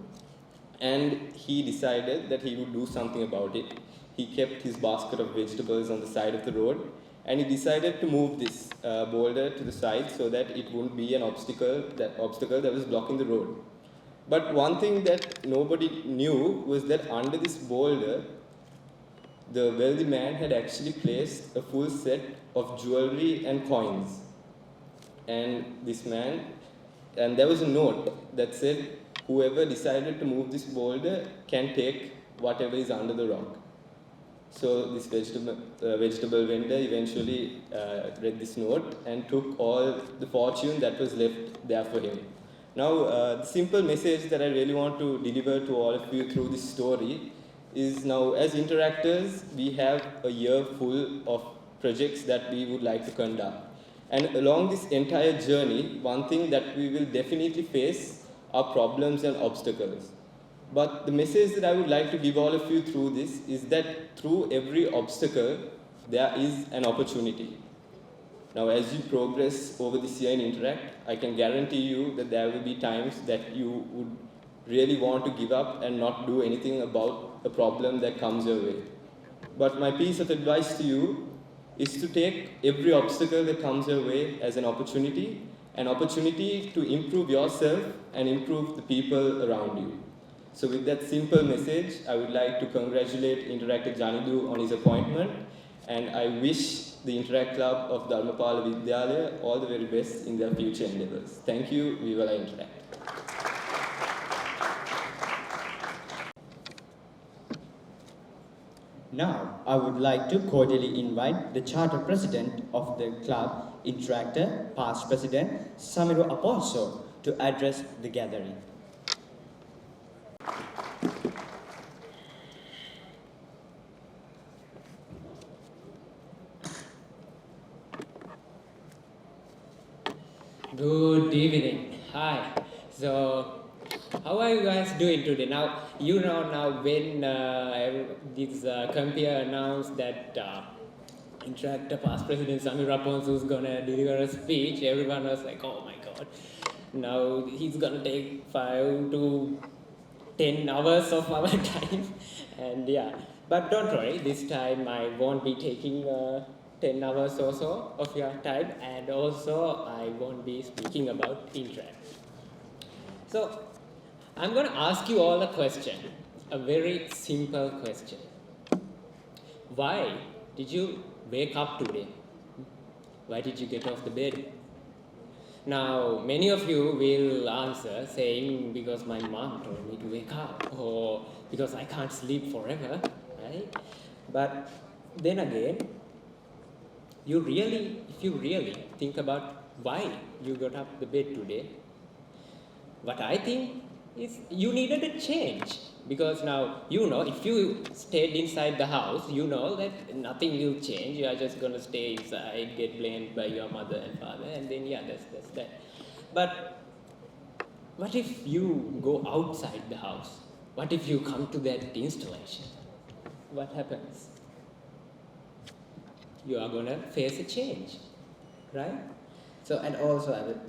and he decided that he would do something about it. He kept his basket of vegetables on the side of the road, and he decided to move this boulder to the side so that it wouldn't be an obstacle that was blocking the road. But one thing that nobody knew was that under this boulder, the wealthy man had actually placed a full set of jewelry and coins. And there was a note that said, whoever decided to move this boulder can take whatever is under the rock. So this vegetable vendor eventually read this note and took all the fortune that was left there for him. Now, the simple message that I really want to deliver to all of you through this story is, now as interactors, we have a year full of projects that we would like to conduct. And along this entire journey, one thing that we will definitely face are problems and obstacles. But the message that I would like to give all of you through this is that through every obstacle, there is an opportunity. Now, as you progress over this year in Interact, I can guarantee you that there will be times that you would really want to give up and not do anything about a problem that comes your way. But my piece of advice to you is to take every obstacle that comes your way as an opportunity to improve yourself and improve the people around you. So with that simple message, I would like to congratulate Interact Janidu on his appointment, and I wish the Interact Club of Dharmapala Vidyalaya all the very best in their future endeavors. Thank you. Viva la Interact. Now, I would like to cordially invite the Charter President of the club, Interactor, past President Samiro Aponso, to address the gathering. Good evening. Hi. So, how are you guys doing today? Now, you know now when this compere announced that Interactor past President Samir Raponsu is gonna deliver a speech, everyone was like, oh my god. Now he's gonna take 5 to 10 hours of our time. And yeah, but don't worry, this time I won't be taking 10 hours or so of your time, and also I won't be speaking about Interact. So, I'm going to ask you all a question, a very simple question. Why did you wake up today? Why did you get off the bed? Now, many of you will answer saying, because my mom told me to wake up, or because I can't sleep forever, right? But then again, if you really think about why you got up the bed today, what I think is you needed a change. Because now, you know, if you stayed inside the house, you know that nothing will change. You are just going to stay inside, get blamed by your mother and father, and then, yeah, that's that. But what if you go outside the house? What if you come to that installation? What happens? You are going to face a change, right? So, and also I would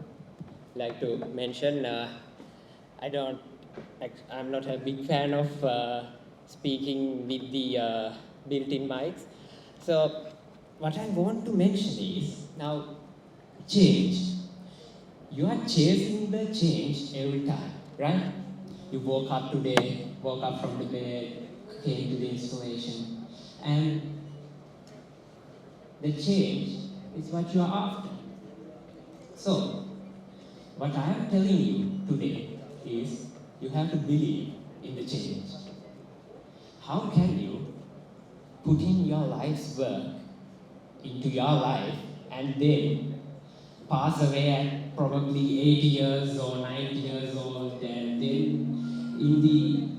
like to mention, I'm not a big fan of speaking with the built-in mics. So, what I want to mention is, now, change. You are chasing the change every time, right? You woke up from the bed, came to the installation, and the change is what you are after. So, what I am telling you today is you have to believe in the change. How can you put in your life's work into your life and then pass away at probably 80 years or 90 years old, and then in the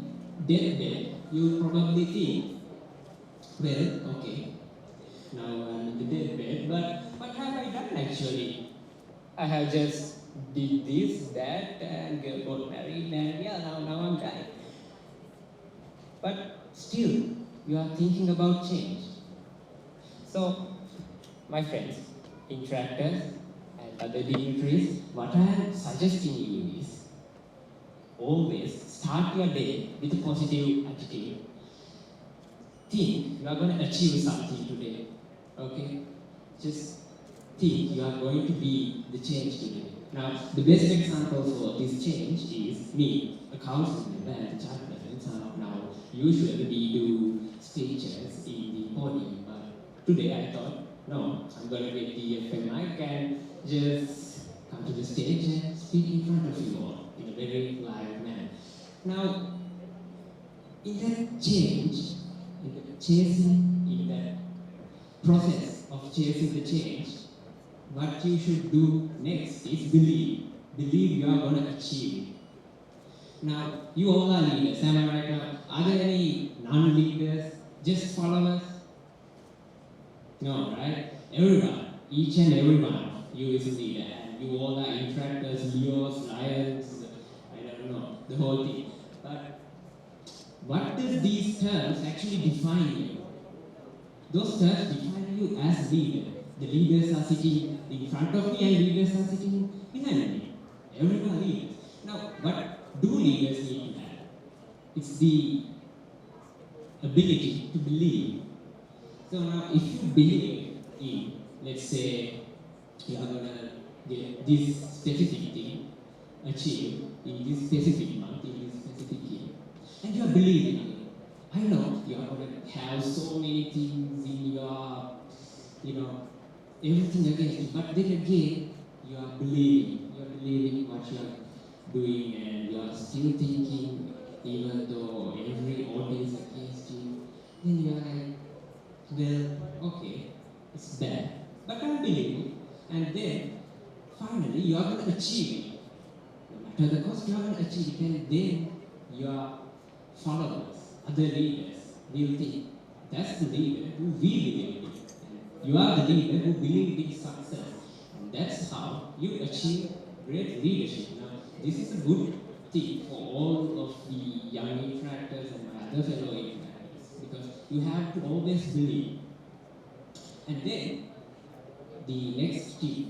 deathbed you probably think, well, okay, now I'm in the deathbed, but what have I done actually? I have just did this, that, and got married, and yeah, now I'm dying. But still, you are thinking about change. So, my friends, interactors, and other dignitaries, what I am suggesting you is always start your day with a positive attitude. Think you are going to achieve something today. Okay? Just think you are going to be the change today. Now, the best example for this change is me, a council member and a child president. So now, usually we do teachers in the podium. But today I thought, no, I'm going to get the FM mic and just come to the stage and speak in front of you all in a very live manner. Now, in that change, in the chasing, in that process of chasing the change, what you should do next is believe. Believe you are going to achieve it. Now, you all are leaders, am I right now? Are there any non-leaders, just followers? No, right? Everyone, each and every one of you is a leader, and you all are interactors, Leos, Lions, I don't know, the whole thing. But what does these terms actually define you? Those terms define you as leader. The leaders are sitting in front of me and leaders are sitting behind me. Everyone leads. Now, what do leaders need to have? It's the ability to believe. So now, if you believe in, let's say, you are going to get this specific thing achieved in this specific month, in this specific year, and you are believing in it, I know you are going to have so many things in your, everything against you, but then again, you are believing what you are doing, and you are still thinking, even though every order is against you, then you are like, well, okay, it's bad, but I believe it, and then finally you are going to achieve it. No matter the cost, you are going to achieve it, and then your followers, other leaders, will think, that's the leader who we believe in. You are the leader who believes in success. And that's how you achieve great leadership. Now, this is a good thing for all of the young interactors and my other fellow interactors, because you have to always believe. And then, the next tip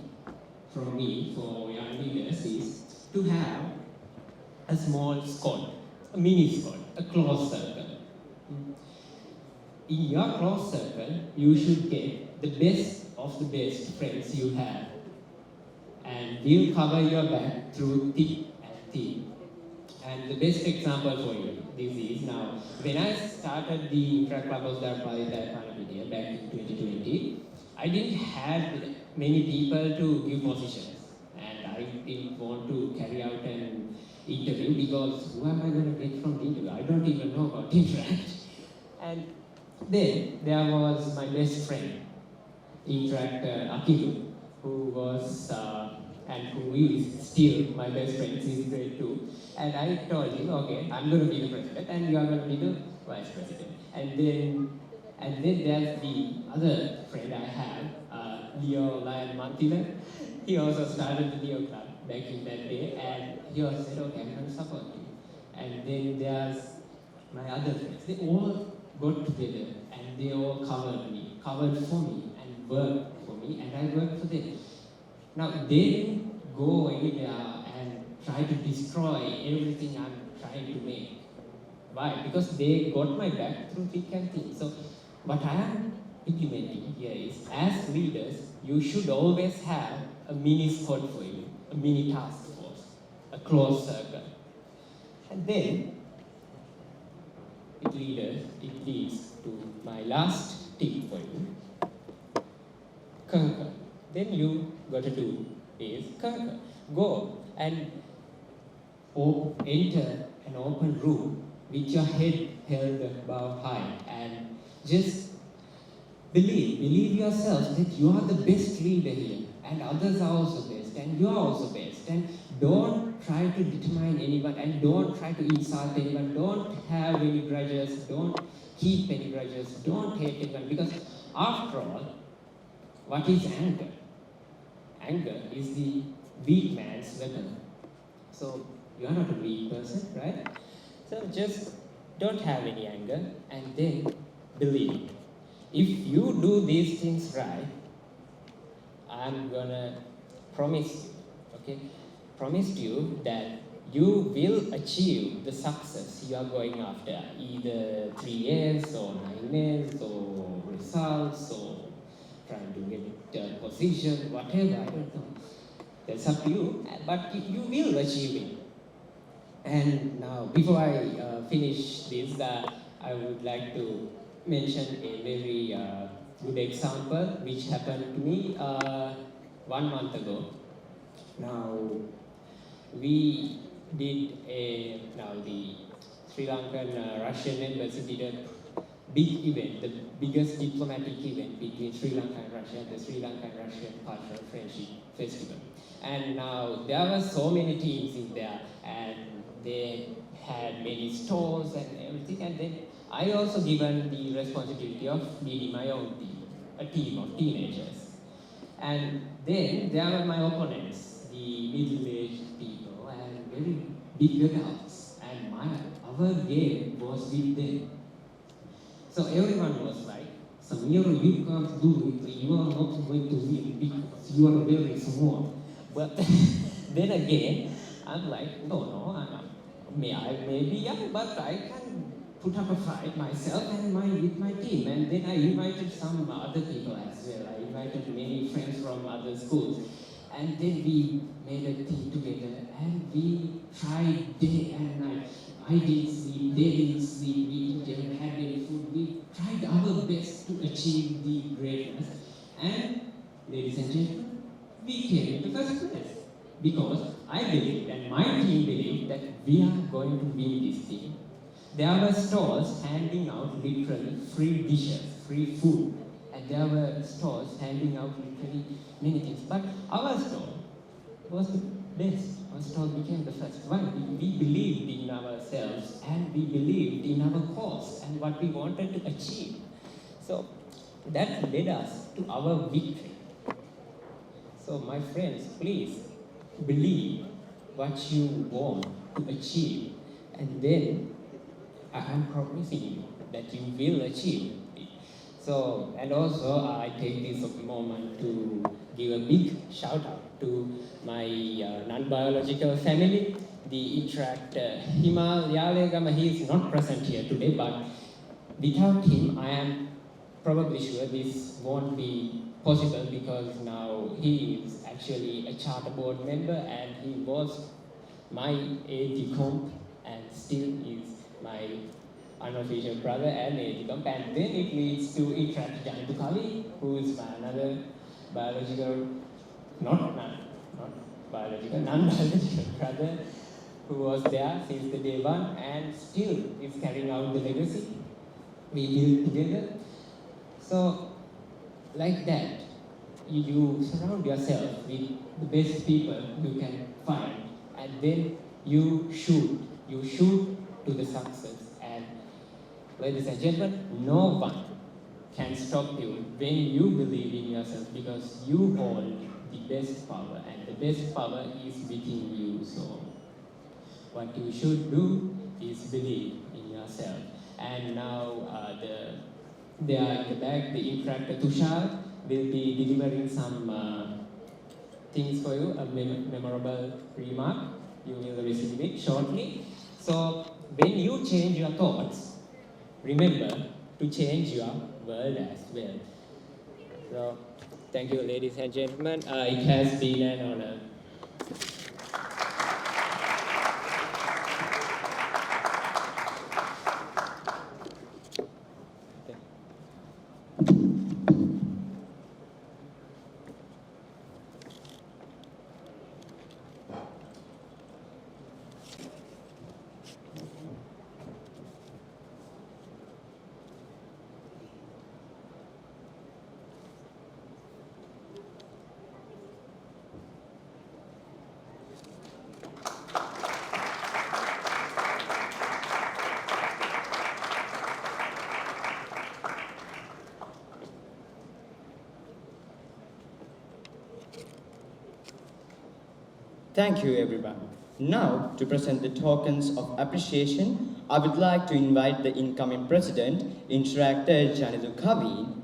from me for young leaders is to have a small squad, a mini squad, a close circle. In your close circle, you should get the best of the best friends you have, and will cover your back through thick and thin. And the best example for you, this is now, when I started the Interact Club of Dharmapala Vidyalaya Pannipitiya back in 2020, I didn't have many people to give positions, and I didn't want to carry out an interview because who am I going to get from the interview? I don't even know about Interact. And then there was my best friend, interactor Akilu, who was and who is still my best friend since grade 2. And I told him, okay, I'm going to be the president and you are going to be the vice president. And then there's the other friend I have, Leo Lion Mantilan. He also started the Leo Club back in that day, and he also said, okay, I'm going to support you. And then there's my other friends. They all got together and they all covered for me and worked for me, and I worked for them. Now they didn't go anywhere and try to destroy everything I'm trying to make. Why? Because they got my back through thick and thin. So what I am implementing here is, as leaders, you should always have a mini squad for you, a mini task force, a close circle. And then it leads to my last tip for you. Conquer. Then you got to do is conquer. Go and enter an open room with your head held above high, and just believe yourself that you are the best leader here, and others are also best, and you are also best. And don't try to determine anyone, and don't try to insult anyone. Don't have any grudges. Don't keep any grudges. Don't hate anyone, because after all, what is anger? Anger is the weak man's weapon. So you are not a weak person, right? So just don't have any anger, and then believe. If you do these things right, I'm gonna promise you, okay? Promise you that you will achieve the success you are going after, either 3 years or 9 years or results or trying to get a position, whatever, I don't know. That's up to you, but you will achieve it. And now, before I finish this, I would like to mention a very good example which happened to me 1 month ago. Now, we did now the Sri Lankan Russian embassy did a big event, the biggest diplomatic event between Sri Lanka and Russia, the Sri Lankan Russian Cultural Friendship Festival. And now there were so many teams in there, and they had many stalls and everything. And then I also given the responsibility of leading my own team, a team of teenagers. And then there were my opponents, the middle-aged people and very big adults. And our game was with them. So everyone was like, Samir, you can't do it, you are not going to win because you are very small. But then again, I'm like, no, I may be young, but I can put up a fight myself and with my team. And then I invited some other people as well. I invited many friends from other schools. And then we made a team together and we tried day and night. I didn't sleep, they didn't sleep, we didn't have any food. We tried our best to achieve the greatness. And ladies and gentlemen, we came into first place. Because I believed and my team believed that we are going to win this thing. There were stalls handing out literally free dishes, free food. And there were stores handing out literally many things. But our store was the best. Our store became the first one. We believed in ourselves and we believed in our cause and what we wanted to achieve. So that led us to our victory. So my friends, please believe what you want to achieve, and then I am promising you that you will achieve it. So, and also I take this moment to give a big shout out to my non-biological family, the Interact Himal Yalegama. He is not present here today, but without him, I am probably sure this won't be possible because now he is actually a charter board member and he was my aide de camp and still is my unofficial brother and aide de camp. And then it leads to Interact Jantukali, who is my another biological, non-biological brother who was there since the day one and still is carrying out the legacy we built together. So, like that, you surround yourself with the best people you can find, and then you shoot to the success. And ladies and gentlemen, no one can stop you when you believe in yourself because you hold the best power, and the best power is within you. So, what you should do is believe in yourself. And now, there in the back, the Interact Tushar will be delivering some things for you, a memorable remark. You will receive it shortly. So when you change your thoughts, remember to change your world as well. So thank you, ladies and gentlemen. It has been an honor. Thank you, everyone. Now, to present the tokens of appreciation, I would like to invite the incoming president, Interactor Janidu Kaveen,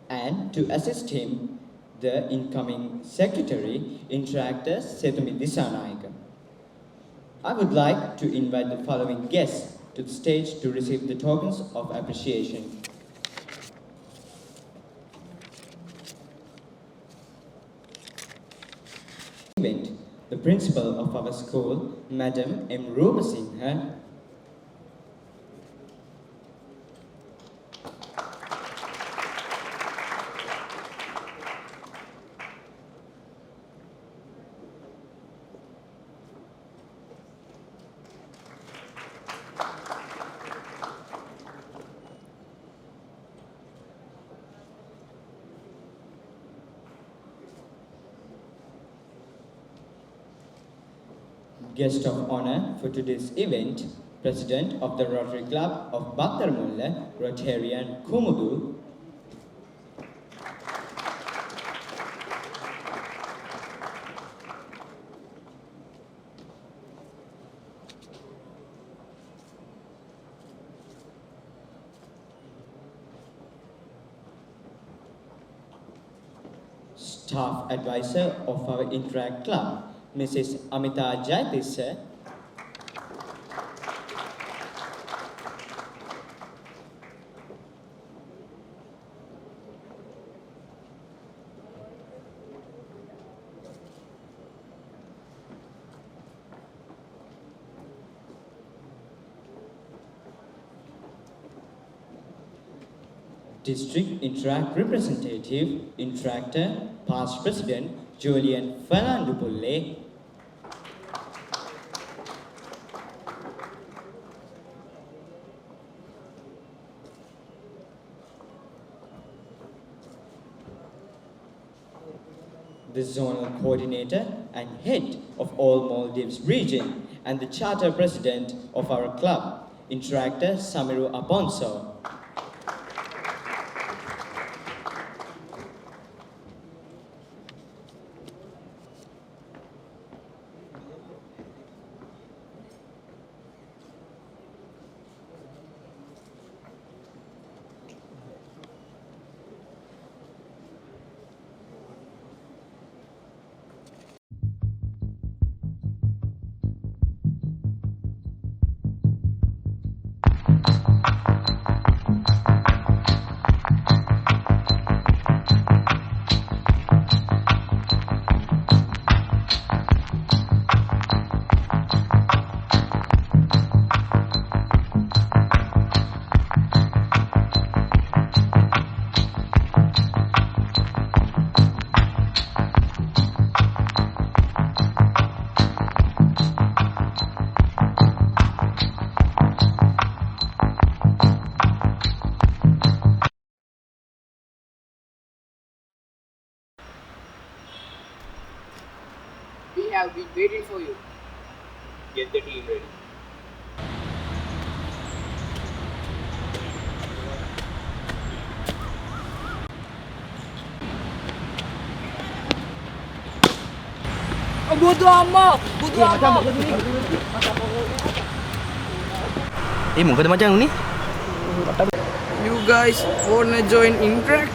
and to assist him, the incoming secretary, Interactor Sethumi Disanayaka. I would like to invite the following guests to the stage to receive the tokens of appreciation. The principal of our school, Madam M. Rupa Singha, Guest of honor for today's event, President of the Rotary Club of Dharmapala, Rotarian Kumudu. Staff Advisor of our Interact Club, Mrs. Amita Jayatissa. District Interact Representative, Interactor, Past President, Julian Fernandupulle. The Zonal Coordinator and Head of all Maldives region and the Charter President of our club, Interactor Samiru Aponso. We have been waiting for you. Get the team ready. Butuh amma. මොකද මචං උනේ? You guys wanna join Interact?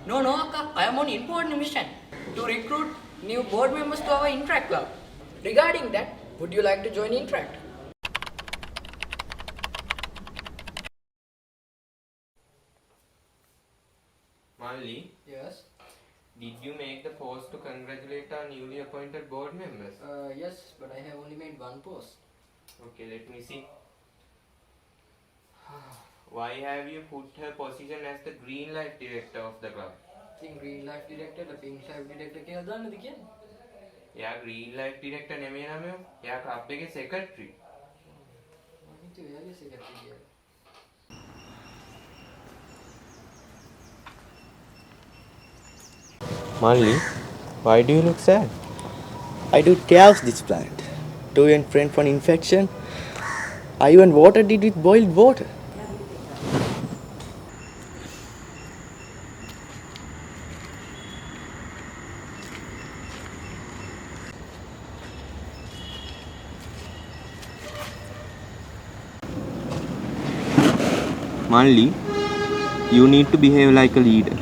No, Akka. I am on important mission to recruit new board members to our Interact club. Regarding that, would you like to join Interact? Malli, Yes. did you make the post to congratulate our newly appointed board members? Yes, but I have only made one post. Okay, let me see. Why have you put her position as the green light director of the club? I think green light director, the pink light director කියලා දාන්නද කියන්නේ? එයා green light director නෙමෙයි නමයෝ. එයා club එකේ secretary. මම හිතුවේ එයාගේ secretary කියලා. Malli, why do you look sad? I do calves this plant. To prevent from infection. I even watered it with boiled water. Malli, you need to behave like a leader.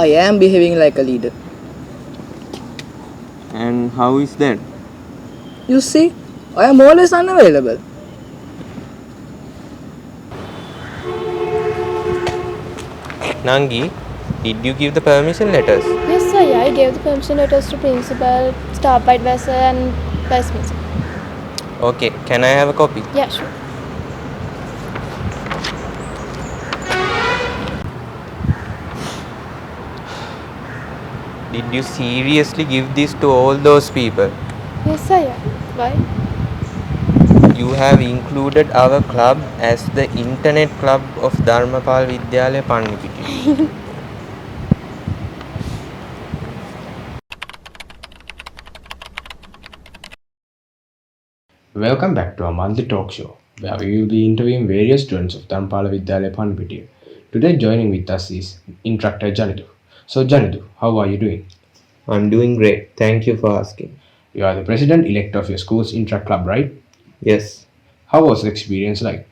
I am behaving like a leader. And how is that? You see, I am always unavailable. Nangi, did you give the permission letters? Yes, sir. Yeah, I gave the permission letters to principal, staff advisor, and vice principal. Okay, can I have a copy? Yeah, sure. Did you seriously give this to all those people? Yes, sir. Yeah. Why? You have included our club as the internet club of Dharmapala Vidyalaya Pannipitiya. Welcome back to our monthly talk show, where we will be interviewing various students of Dharmapala Vidyalaya Pannipitiya. Today joining with us is instructor Janidu. So Janidu, how are you doing? I'm doing great. Thank you for asking. You are the president-elect of your school's intract club, right? Yes, How was the experience like?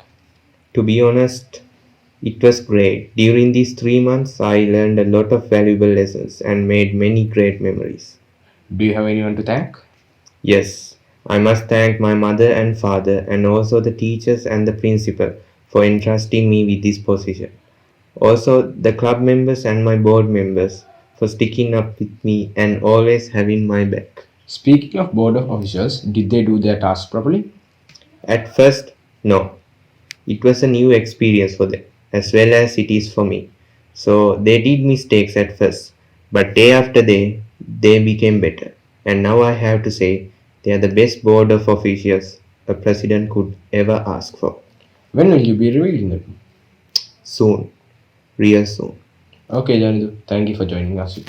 to be honest, it was great. During these 3 months, I learned a lot of valuable lessons and made many great memories. Do you have anyone to thank? Yes, I must thank my mother and father and also the teachers and the principal for entrusting me with this position. Also, the club members and my board members for sticking up with me and always having my back. Speaking of board of officials, did they do their tasks properly? At first, no. It was a new experience for them, as well as it is for me. So they did mistakes at first, but day after day, they became better. And now I have to say, they are the best board of officials a president could ever ask for. When will you be revealing them? Soon, real soon. Okay, Janidu, thank you for joining us.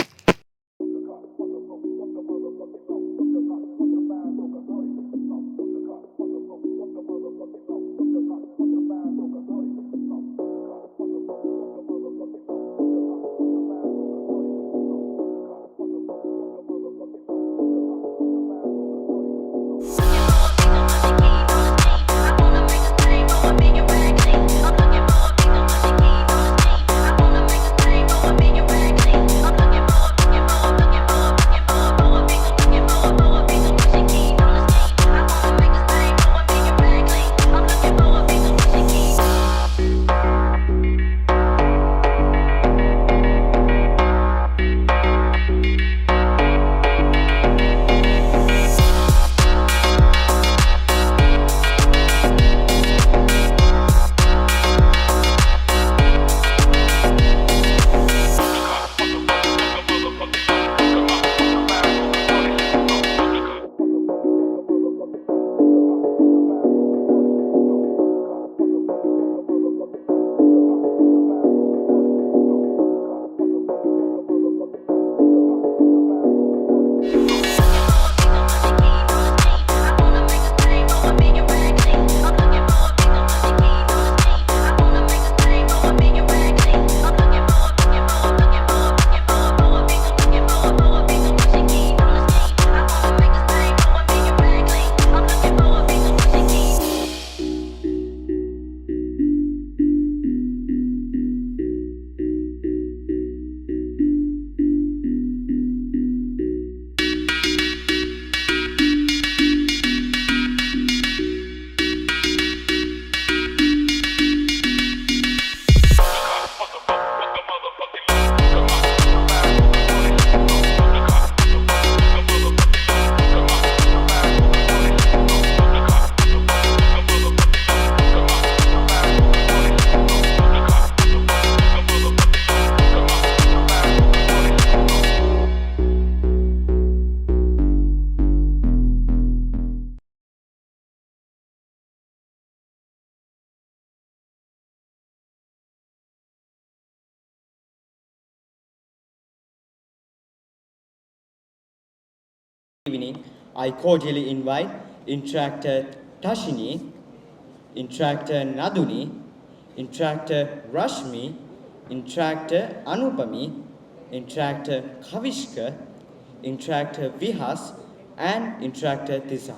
Evening, I cordially invite Instructor Tashini, Instructor Naduni, Instructor Rashmi, Instructor Anupami, Instructor Kavishka, Instructor Vihas, and Instructor Tisan.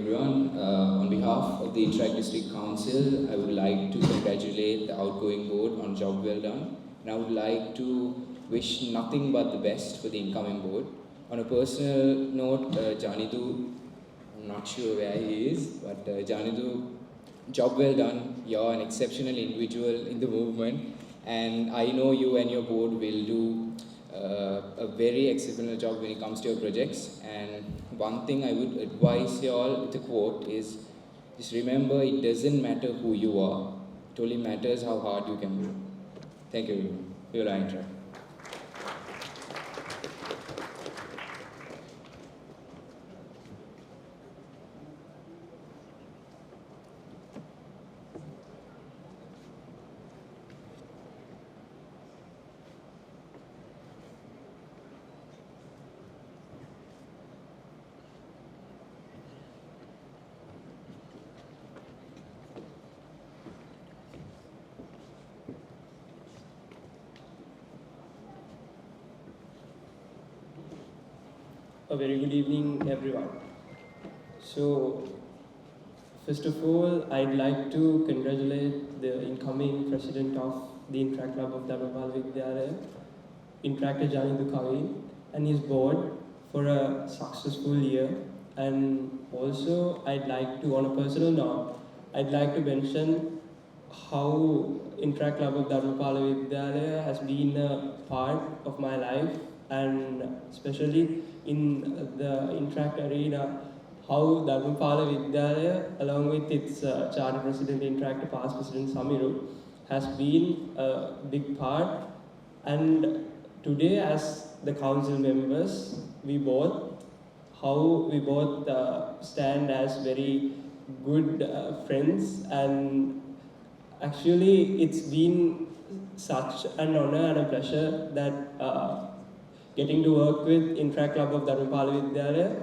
everyone. On behalf of the Interact District Council, I would like to congratulate the outgoing board on job well done. And I would like to wish nothing but the best for the incoming board. On a personal note, Janidu, I'm not sure where he is, but Janidu, job well done. You're an exceptional individual in the movement, and I know you and your board will do a very exceptional job when it comes to your projects. And one thing I would advise you all with a quote is, just remember, it doesn't matter who you are, it only matters how hard you can work. Thank you everyone. Your intro. A very good evening, everyone. So, first of all, I'd like to congratulate the incoming president of the Interact Club of Dharmapala Vidyalaya, Interactor Janidu Kavin, and his board for a successful year. And also, I'd like to, on a personal note, I'd like to mention how Interact Club of Dharmapala Vidyalaya has been a part of my life, and especially in the Interact arena, how Dharmapala Vidyalaya, along with its charter president, Interact past president Samiru, has been a big part. And today, as the council members, we both stand as very good friends, and actually it's been such an honor and a pleasure that getting to work with Interact Club of Dharmapala Vidyalaya.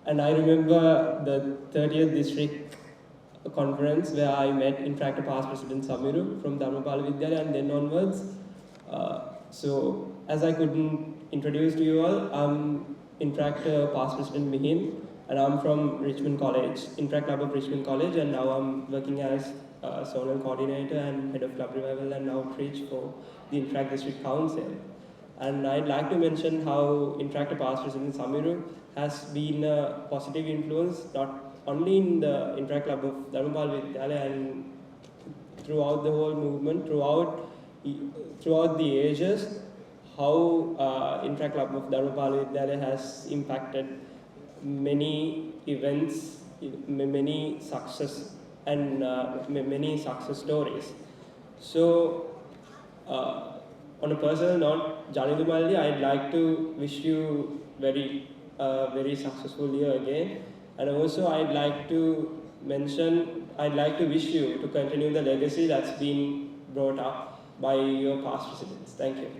And I remember the 30th district conference where I met Interactor past president Samiru from Dharmapala Vidyalaya, and then onwards. So as I couldn't introduce to you all, I'm Interactor past president Mihin, and I'm from Richmond College, Interact Club of Richmond College, and now I'm working as zonal coordinator and head of club revival and outreach for the Interact District Council. And I'd like to mention how Interactor past president Samiru has been a positive influence, not only in the Interact Club of Dharmapala Vidyalaya and throughout the whole movement, throughout the ages, how Interact Club of Dharmapala Vidyalaya has impacted many events, many success and many success stories. So, on a personal note, Janidu Malli, I'd like to wish you very successful year again. And also I'd like to wish you to continue the legacy that's been brought up by your past presidents. Thank you.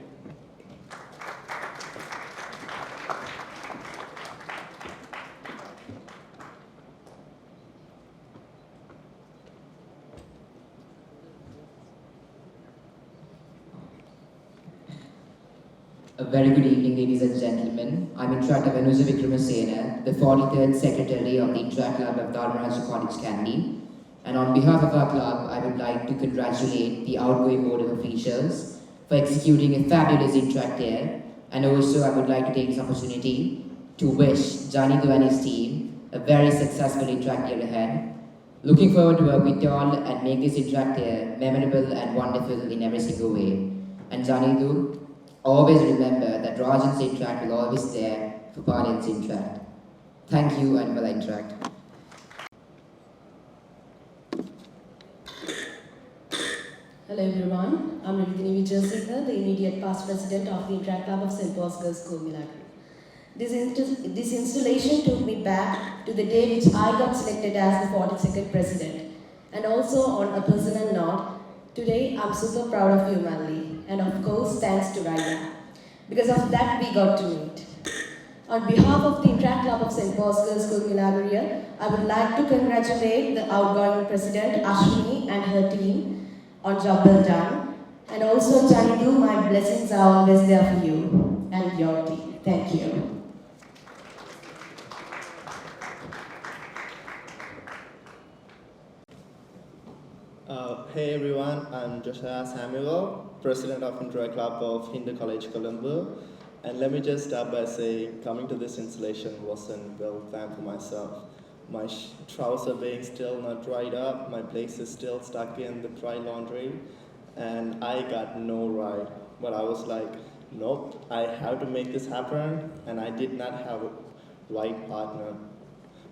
A very good evening, ladies and gentlemen. I'm Intractor Vanuja Vikramasena, the 43rd Secretary of the Interact Club of Dharmaraja College, Kandy. And on behalf of our club, I would like to congratulate the outgoing board of officials for executing a fabulous Interact year. And also, I would like to take this opportunity to wish Janidu and his team a very successful Interact year ahead. Looking forward to work with you all and make this Interact year memorable and wonderful in every single way. And Janidu, always remember that Rajan's Interact will always be there for Palian's Interact. Thank you and well Interact. Hello everyone, I'm Ridhini Vijayasinghe, the immediate past president of the Interact Club of St. Paul's Girls' School, Milagro. This installation took me back to the day which I got selected as the 42nd president. And also on a personal note, today I'm super proud of you, Malli. And of course, thanks to Raya. Because of that, we got to meet. On behalf of the Interact Club of St. Paul's Girls' School, Milagro, I would like to congratulate the outgoing president, Ashwini, and her team on job well done. And also, Janidu, my blessings are always there for you and your team. Thank you. Hey everyone, I'm Joshua Samuel, President of Interact Club of Hindu College, Colombo. And let me just start by saying, coming to this installation wasn't well planned for myself. My trouser being still not dried up, my place is still stuck in the dry laundry, and I got no ride. But I was like, nope, I have to make this happen, and I did not have a right partner.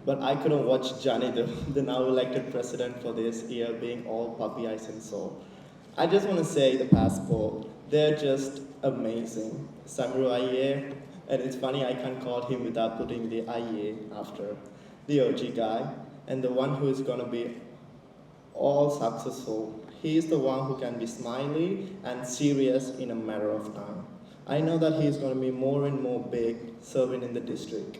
But I couldn't watch Johnny, the now elected president for this year, being all puppy eyes and soul. I just want to say the passport, they're just amazing. Samru Aye, and it's funny I can't call him without putting the Aye after. The OG guy, and the one who is going to be all successful. He is the one who can be smiley and serious in a matter of time. I know that he is going to be more and more big serving in the district.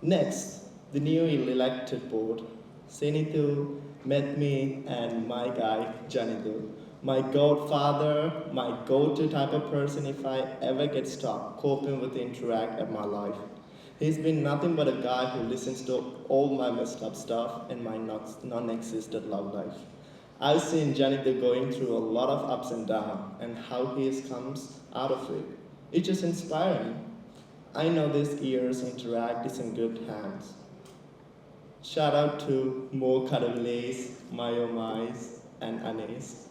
Next, the newly elected board, Senitu, met me, and my guy, Janidu. My godfather, my go-to type of person if I ever get stuck coping with the interact at my life. He's been nothing but a guy who listens to all my messed up stuff and my non-existent love life. I've seen Janidu going through a lot of ups and downs and how he comes out of it. It's just inspiring. I know this year's interact is in good hands. Shout out to Mo Kadavles, Mayomais, and Anes.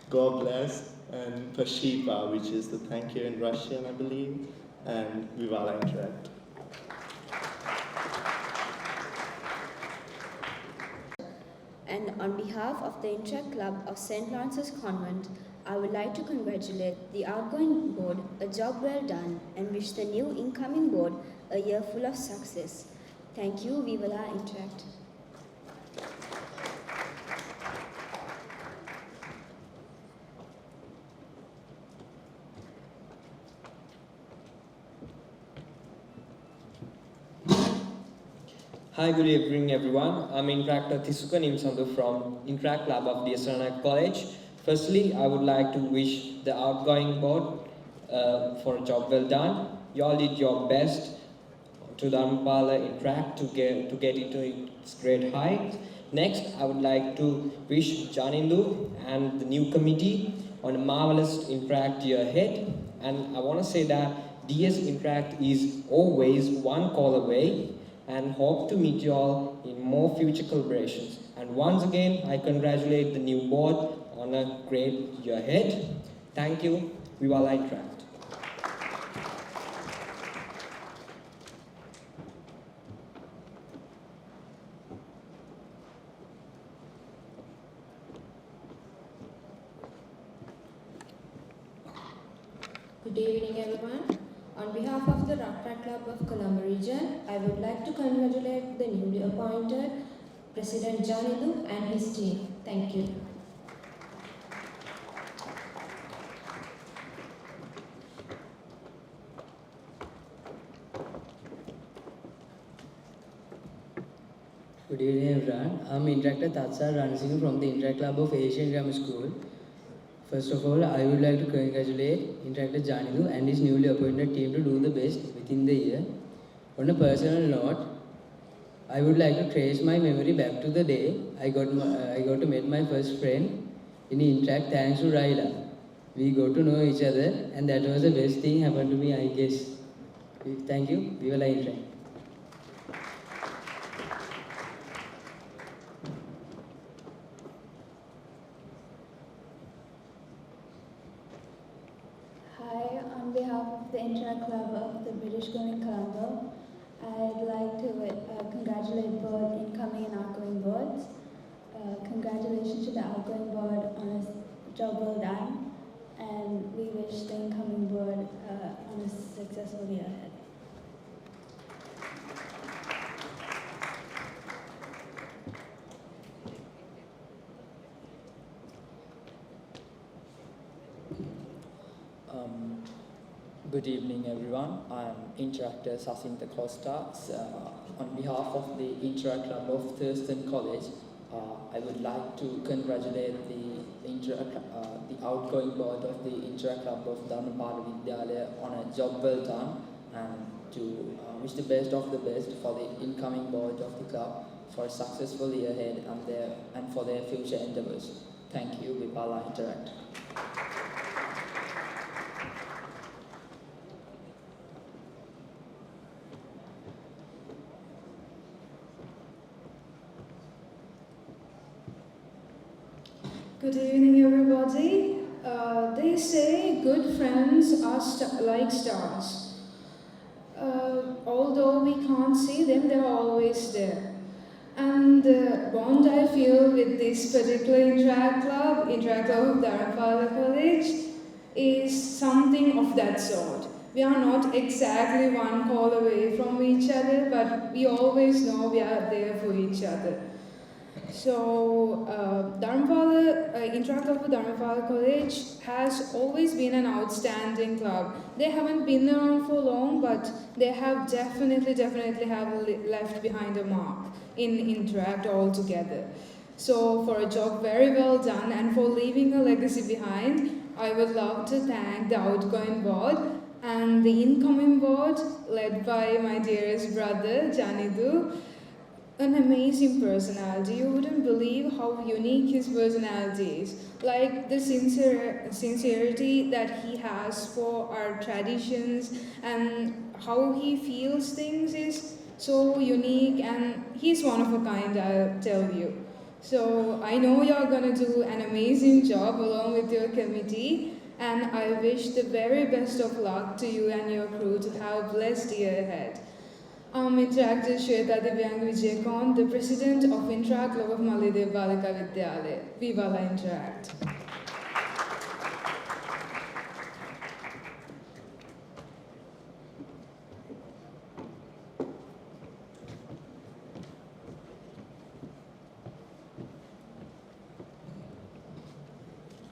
God bless, and Pashipa, which is the thank you in Russian, I believe, and Vivala Interact. And on behalf of the Interact Club of St. Lawrence's Convent, I would like to congratulate the outgoing board, a job well done, and wish the new incoming board a year full of success. Thank you, Vivala Interact. Hi, good evening everyone. I'm Interactor Thisuka Nimsandu from Interact Club of Vidyalaya College. Firstly, I would like to wish the outgoing board for a job well done. You all did your best to Dharmapala Interact to get into its great heights. Next, I would like to wish Janindu and the new committee on a marvelous Interact year ahead. And I want to say that DS Interact is always one call away, and hope to meet you all in more future collaborations. And once again, I congratulate the new board on a great year ahead. Thank you. Vivala Interact. Good evening everyone. On behalf of the Rakta Club of Colombo region, I would like to congratulate the newly appointed President Janidu and his team. Thank you. Good evening everyone. I'm Interactor Tatsa Ranasinghe from the Interact Club of Asian Grammar School. First of all, I would like to congratulate Interactor Janidu and his newly appointed team to do the best within the year. On a personal note, I would like to trace my memory back to the day I got to meet my first friend in Interact thanks to Raila. We got to know each other, and that was the best thing happened to me, I guess. Thank you. Vivala Interact. Hi, on behalf of the Interact Club of the British Colony Colombo, I'd like to congratulate both incoming and outgoing boards. Congratulations to the outgoing board on a job well done, and we wish the incoming board on a successful year ahead. Good evening everyone, I'm Interactor Sasinta Costa. On behalf of the Interact Club of Thurston College, I would like to congratulate the outgoing board of the Interact Club of Dharmapala Vidyalaya on a job well done, and to wish the best of the best for the incoming board of the club for a successful year ahead and for their future endeavors. Thank you. Dharmapala Interact. Good evening, everybody. They say good friends are like stars. Although we can't see them, they're always there. And the bond I feel with this particular Interact Club of Dharmapala College, is something of that sort. We are not exactly one call away from each other, but we always know we are there for each other. So, Interact Club of Dharmapala College has always been an outstanding club. They haven't been around for long, but they have definitely have left behind a mark in Interact altogether. So, for a job very well done and for leaving a legacy behind, I would love to thank the outgoing board and the incoming board led by my dearest brother, Janidu. An amazing personality. You wouldn't believe how unique his personality is. Like the sincerity that he has for our traditions and how he feels things is so unique, and he's one of a kind, I'll tell you. So I know you're gonna do an amazing job along with your committee, and I wish the very best of luck to you and your crew to have a blessed year ahead. I'm Interactor Shweta Divyang Vijayakon, the president of Interact Club of Dharmapala Vidyalaya. Viva la Interact!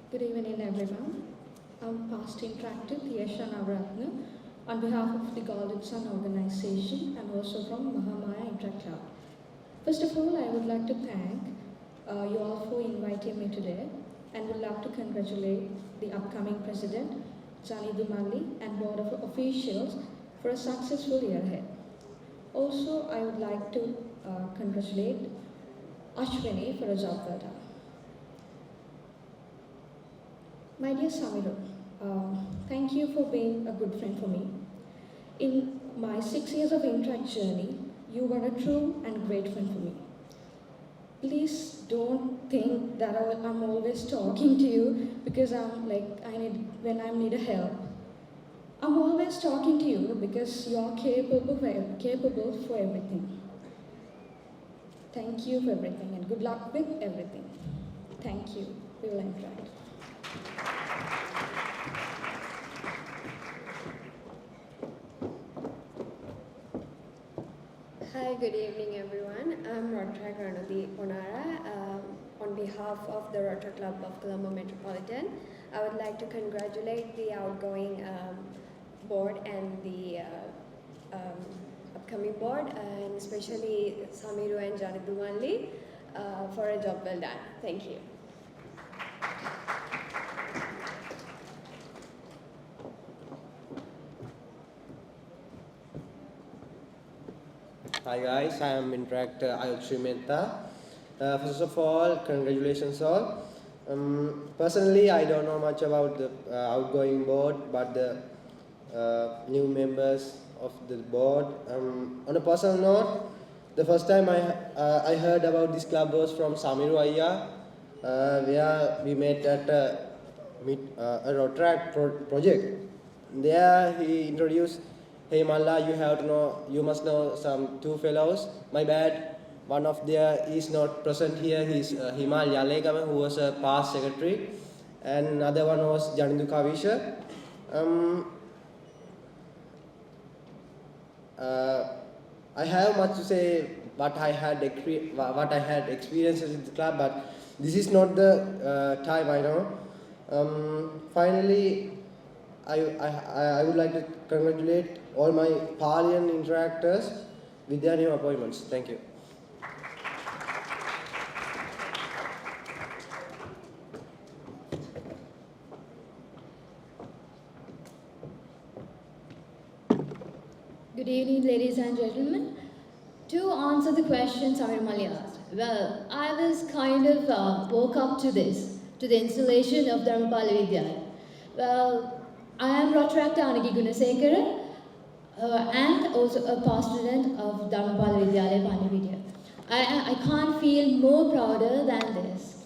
Good evening, everyone. I'm past Interactive Yesha Navratna on behalf of the Golden Sun organization and also from Mahamaya Interact Club. First of all, I would like to thank you all for inviting me today and would like to congratulate the upcoming president, Janidu Malli, and board of officials for a successful year ahead. Also, I would like to congratulate Ashwini for a job well done. My dear Samiru, thank you for being a good friend for me. In my 6 years of Interact journey, you were a true and great friend for me. Please don't think that I'm always talking to you because when I need help. I'm always talking to you because you're capable for everything. Thank you for everything and good luck with everything. Thank you. We will interact. Hi, good evening everyone. I'm Rotra Granadi Onara. On behalf of the Rotary Club of Colombo Metropolitan, I would like to congratulate the outgoing board and the upcoming board, and especially Samiru and Janidu Malli for a job well done. Thank you. Hi guys, I am Interactor Ayutri Mehta. First of all, congratulations all. Personally, I don't know much about the outgoing board, but the new members of the board. On a personal note, the first time I heard about this club was from Samiru Ayya, where we met at a Rotaract project. There he introduced, "Hey Malla, you must know some two fellows. My bad, one of them is not present here. He's Himal Yalegama, who was a past secretary, and another one was Janindu Kavisha. I have much to say what I had experienced with the club, but this is not the time, I know. Finally, I would like to congratulate all my Palian interactors with their new appointments. Thank you. Good evening, ladies and gentlemen. To answer the question Samir Mali asked, well, I was kind of woke up to this to the installation of Dharmapala Vidyalaya. Well, I am Rotractor Anagi Gunasekara and also a past student of Dharmapala Vidyalaya Pannipitiya. I can't feel more prouder than this.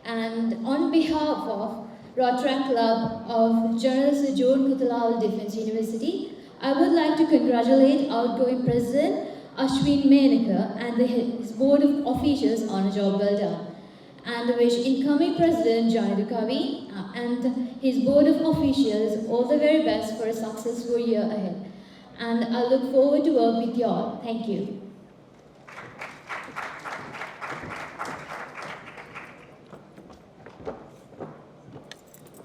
And on behalf of Rotaract Club of General Sir John Kuthalawal Defence University, I would like to congratulate outgoing President Ashwin Menaka and his board of officials on a job well done. And wish incoming President Janidu Kavi and his board of officials all the very best for a successful year ahead. And I look forward to work with you all. Thank you.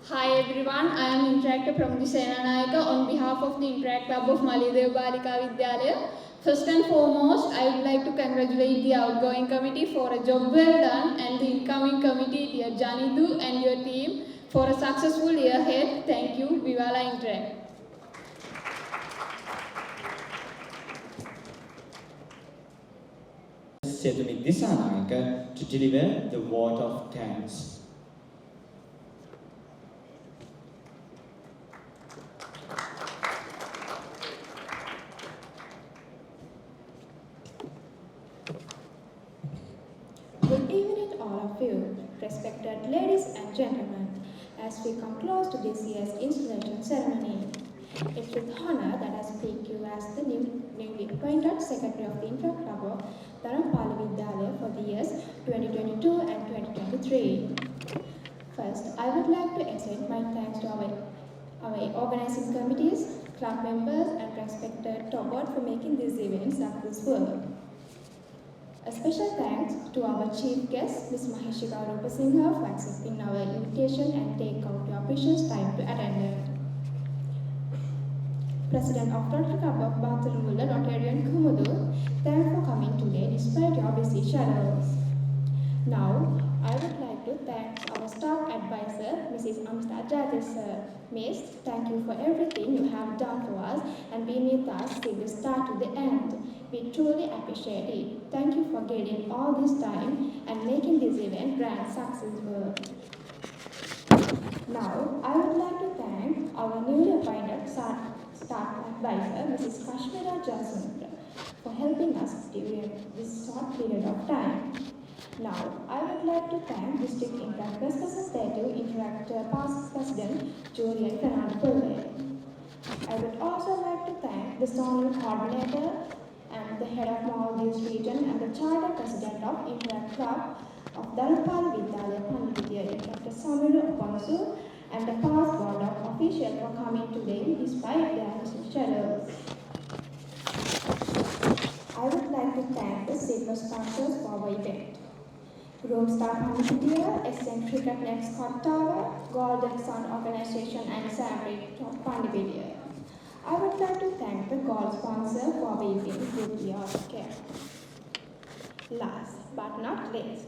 Hi everyone, I am Interactor Pramudi Senanayaka on behalf of the Interact Club of Malidev Balika Vidyalaya. First and foremost, I would like to congratulate the outgoing committee for a job well done and the incoming committee, dear Janidu and your team, for a successful year ahead. Thank you, Vivala Interact. Setumit Disanayaka to deliver the vote of thanks. Good evening all of you, respected ladies and gentlemen. As we come close to this year's installation ceremony, it's with honor that I speak you as the newly appointed Secretary of the Interact Club of Dharmapala Vidyalaya for the years 2022 and 2023. First, I would like to extend my thanks to our organizing committees, club members and respected top board for making this event successful. A special thanks to our chief guest, Ms. Maheshika Rupasinghe, for accepting our invitation and take out your precious time to attend it. President of Rotary Club of Batharula, Rotarian Kumudu, thanks for coming today despite your busy schedules. Now, I would like to thank our staff advisor, Mrs. Amsta Jadis. Miss, thank you for everything you have done for us and been with us since the start to the end. We truly appreciate it. Thank you for getting all this time and making this event grand successful. Now, I would like to thank our newly appointed staff advisor, Mrs. Kashmira Jasundra, for helping us during this short period of time. Now, I would like to thank District Interact Representative Interact Past President Julian Fernando. I would also like to thank the zonal coordinator and the head of Maldives region and the charter president of Interact Club of Dharmapala Vidyalaya Pannipitiya, Dr. Samiru Aponsu, and the past board of officials for coming today despite their busy schedules. I would like to thank the silver sponsors for our event. Room Star Pannipitiya, Eccentric Next Scott Tower, Golden Sun Organization and Fabric of Pannipitiya. I would like to thank the gold sponsor for the event with your care. Last but not least,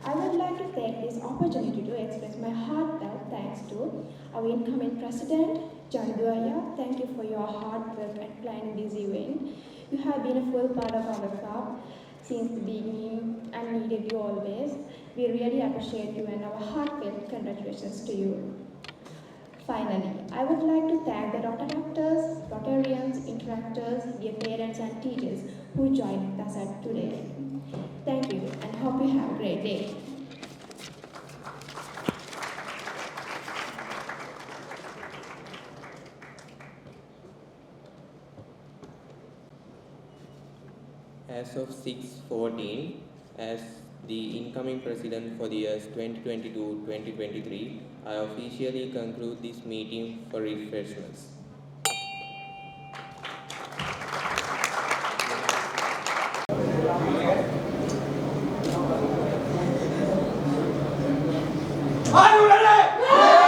I would like to take this opportunity to express my heartfelt thanks to our incoming President, John Duaya. Thank you for your hard work at planning this event. You have been a full part of our club since the beginning and needed you always. We really appreciate you and our heartfelt congratulations to you. Finally, I would like to thank the Rotaractors, Rotarians, Interactors, dear parents and teachers who joined us today. Thank you and hope you have a great day. As of 6:14, as the incoming president for the years 2022-2023, I officially conclude this meeting for refreshments. Are you ready?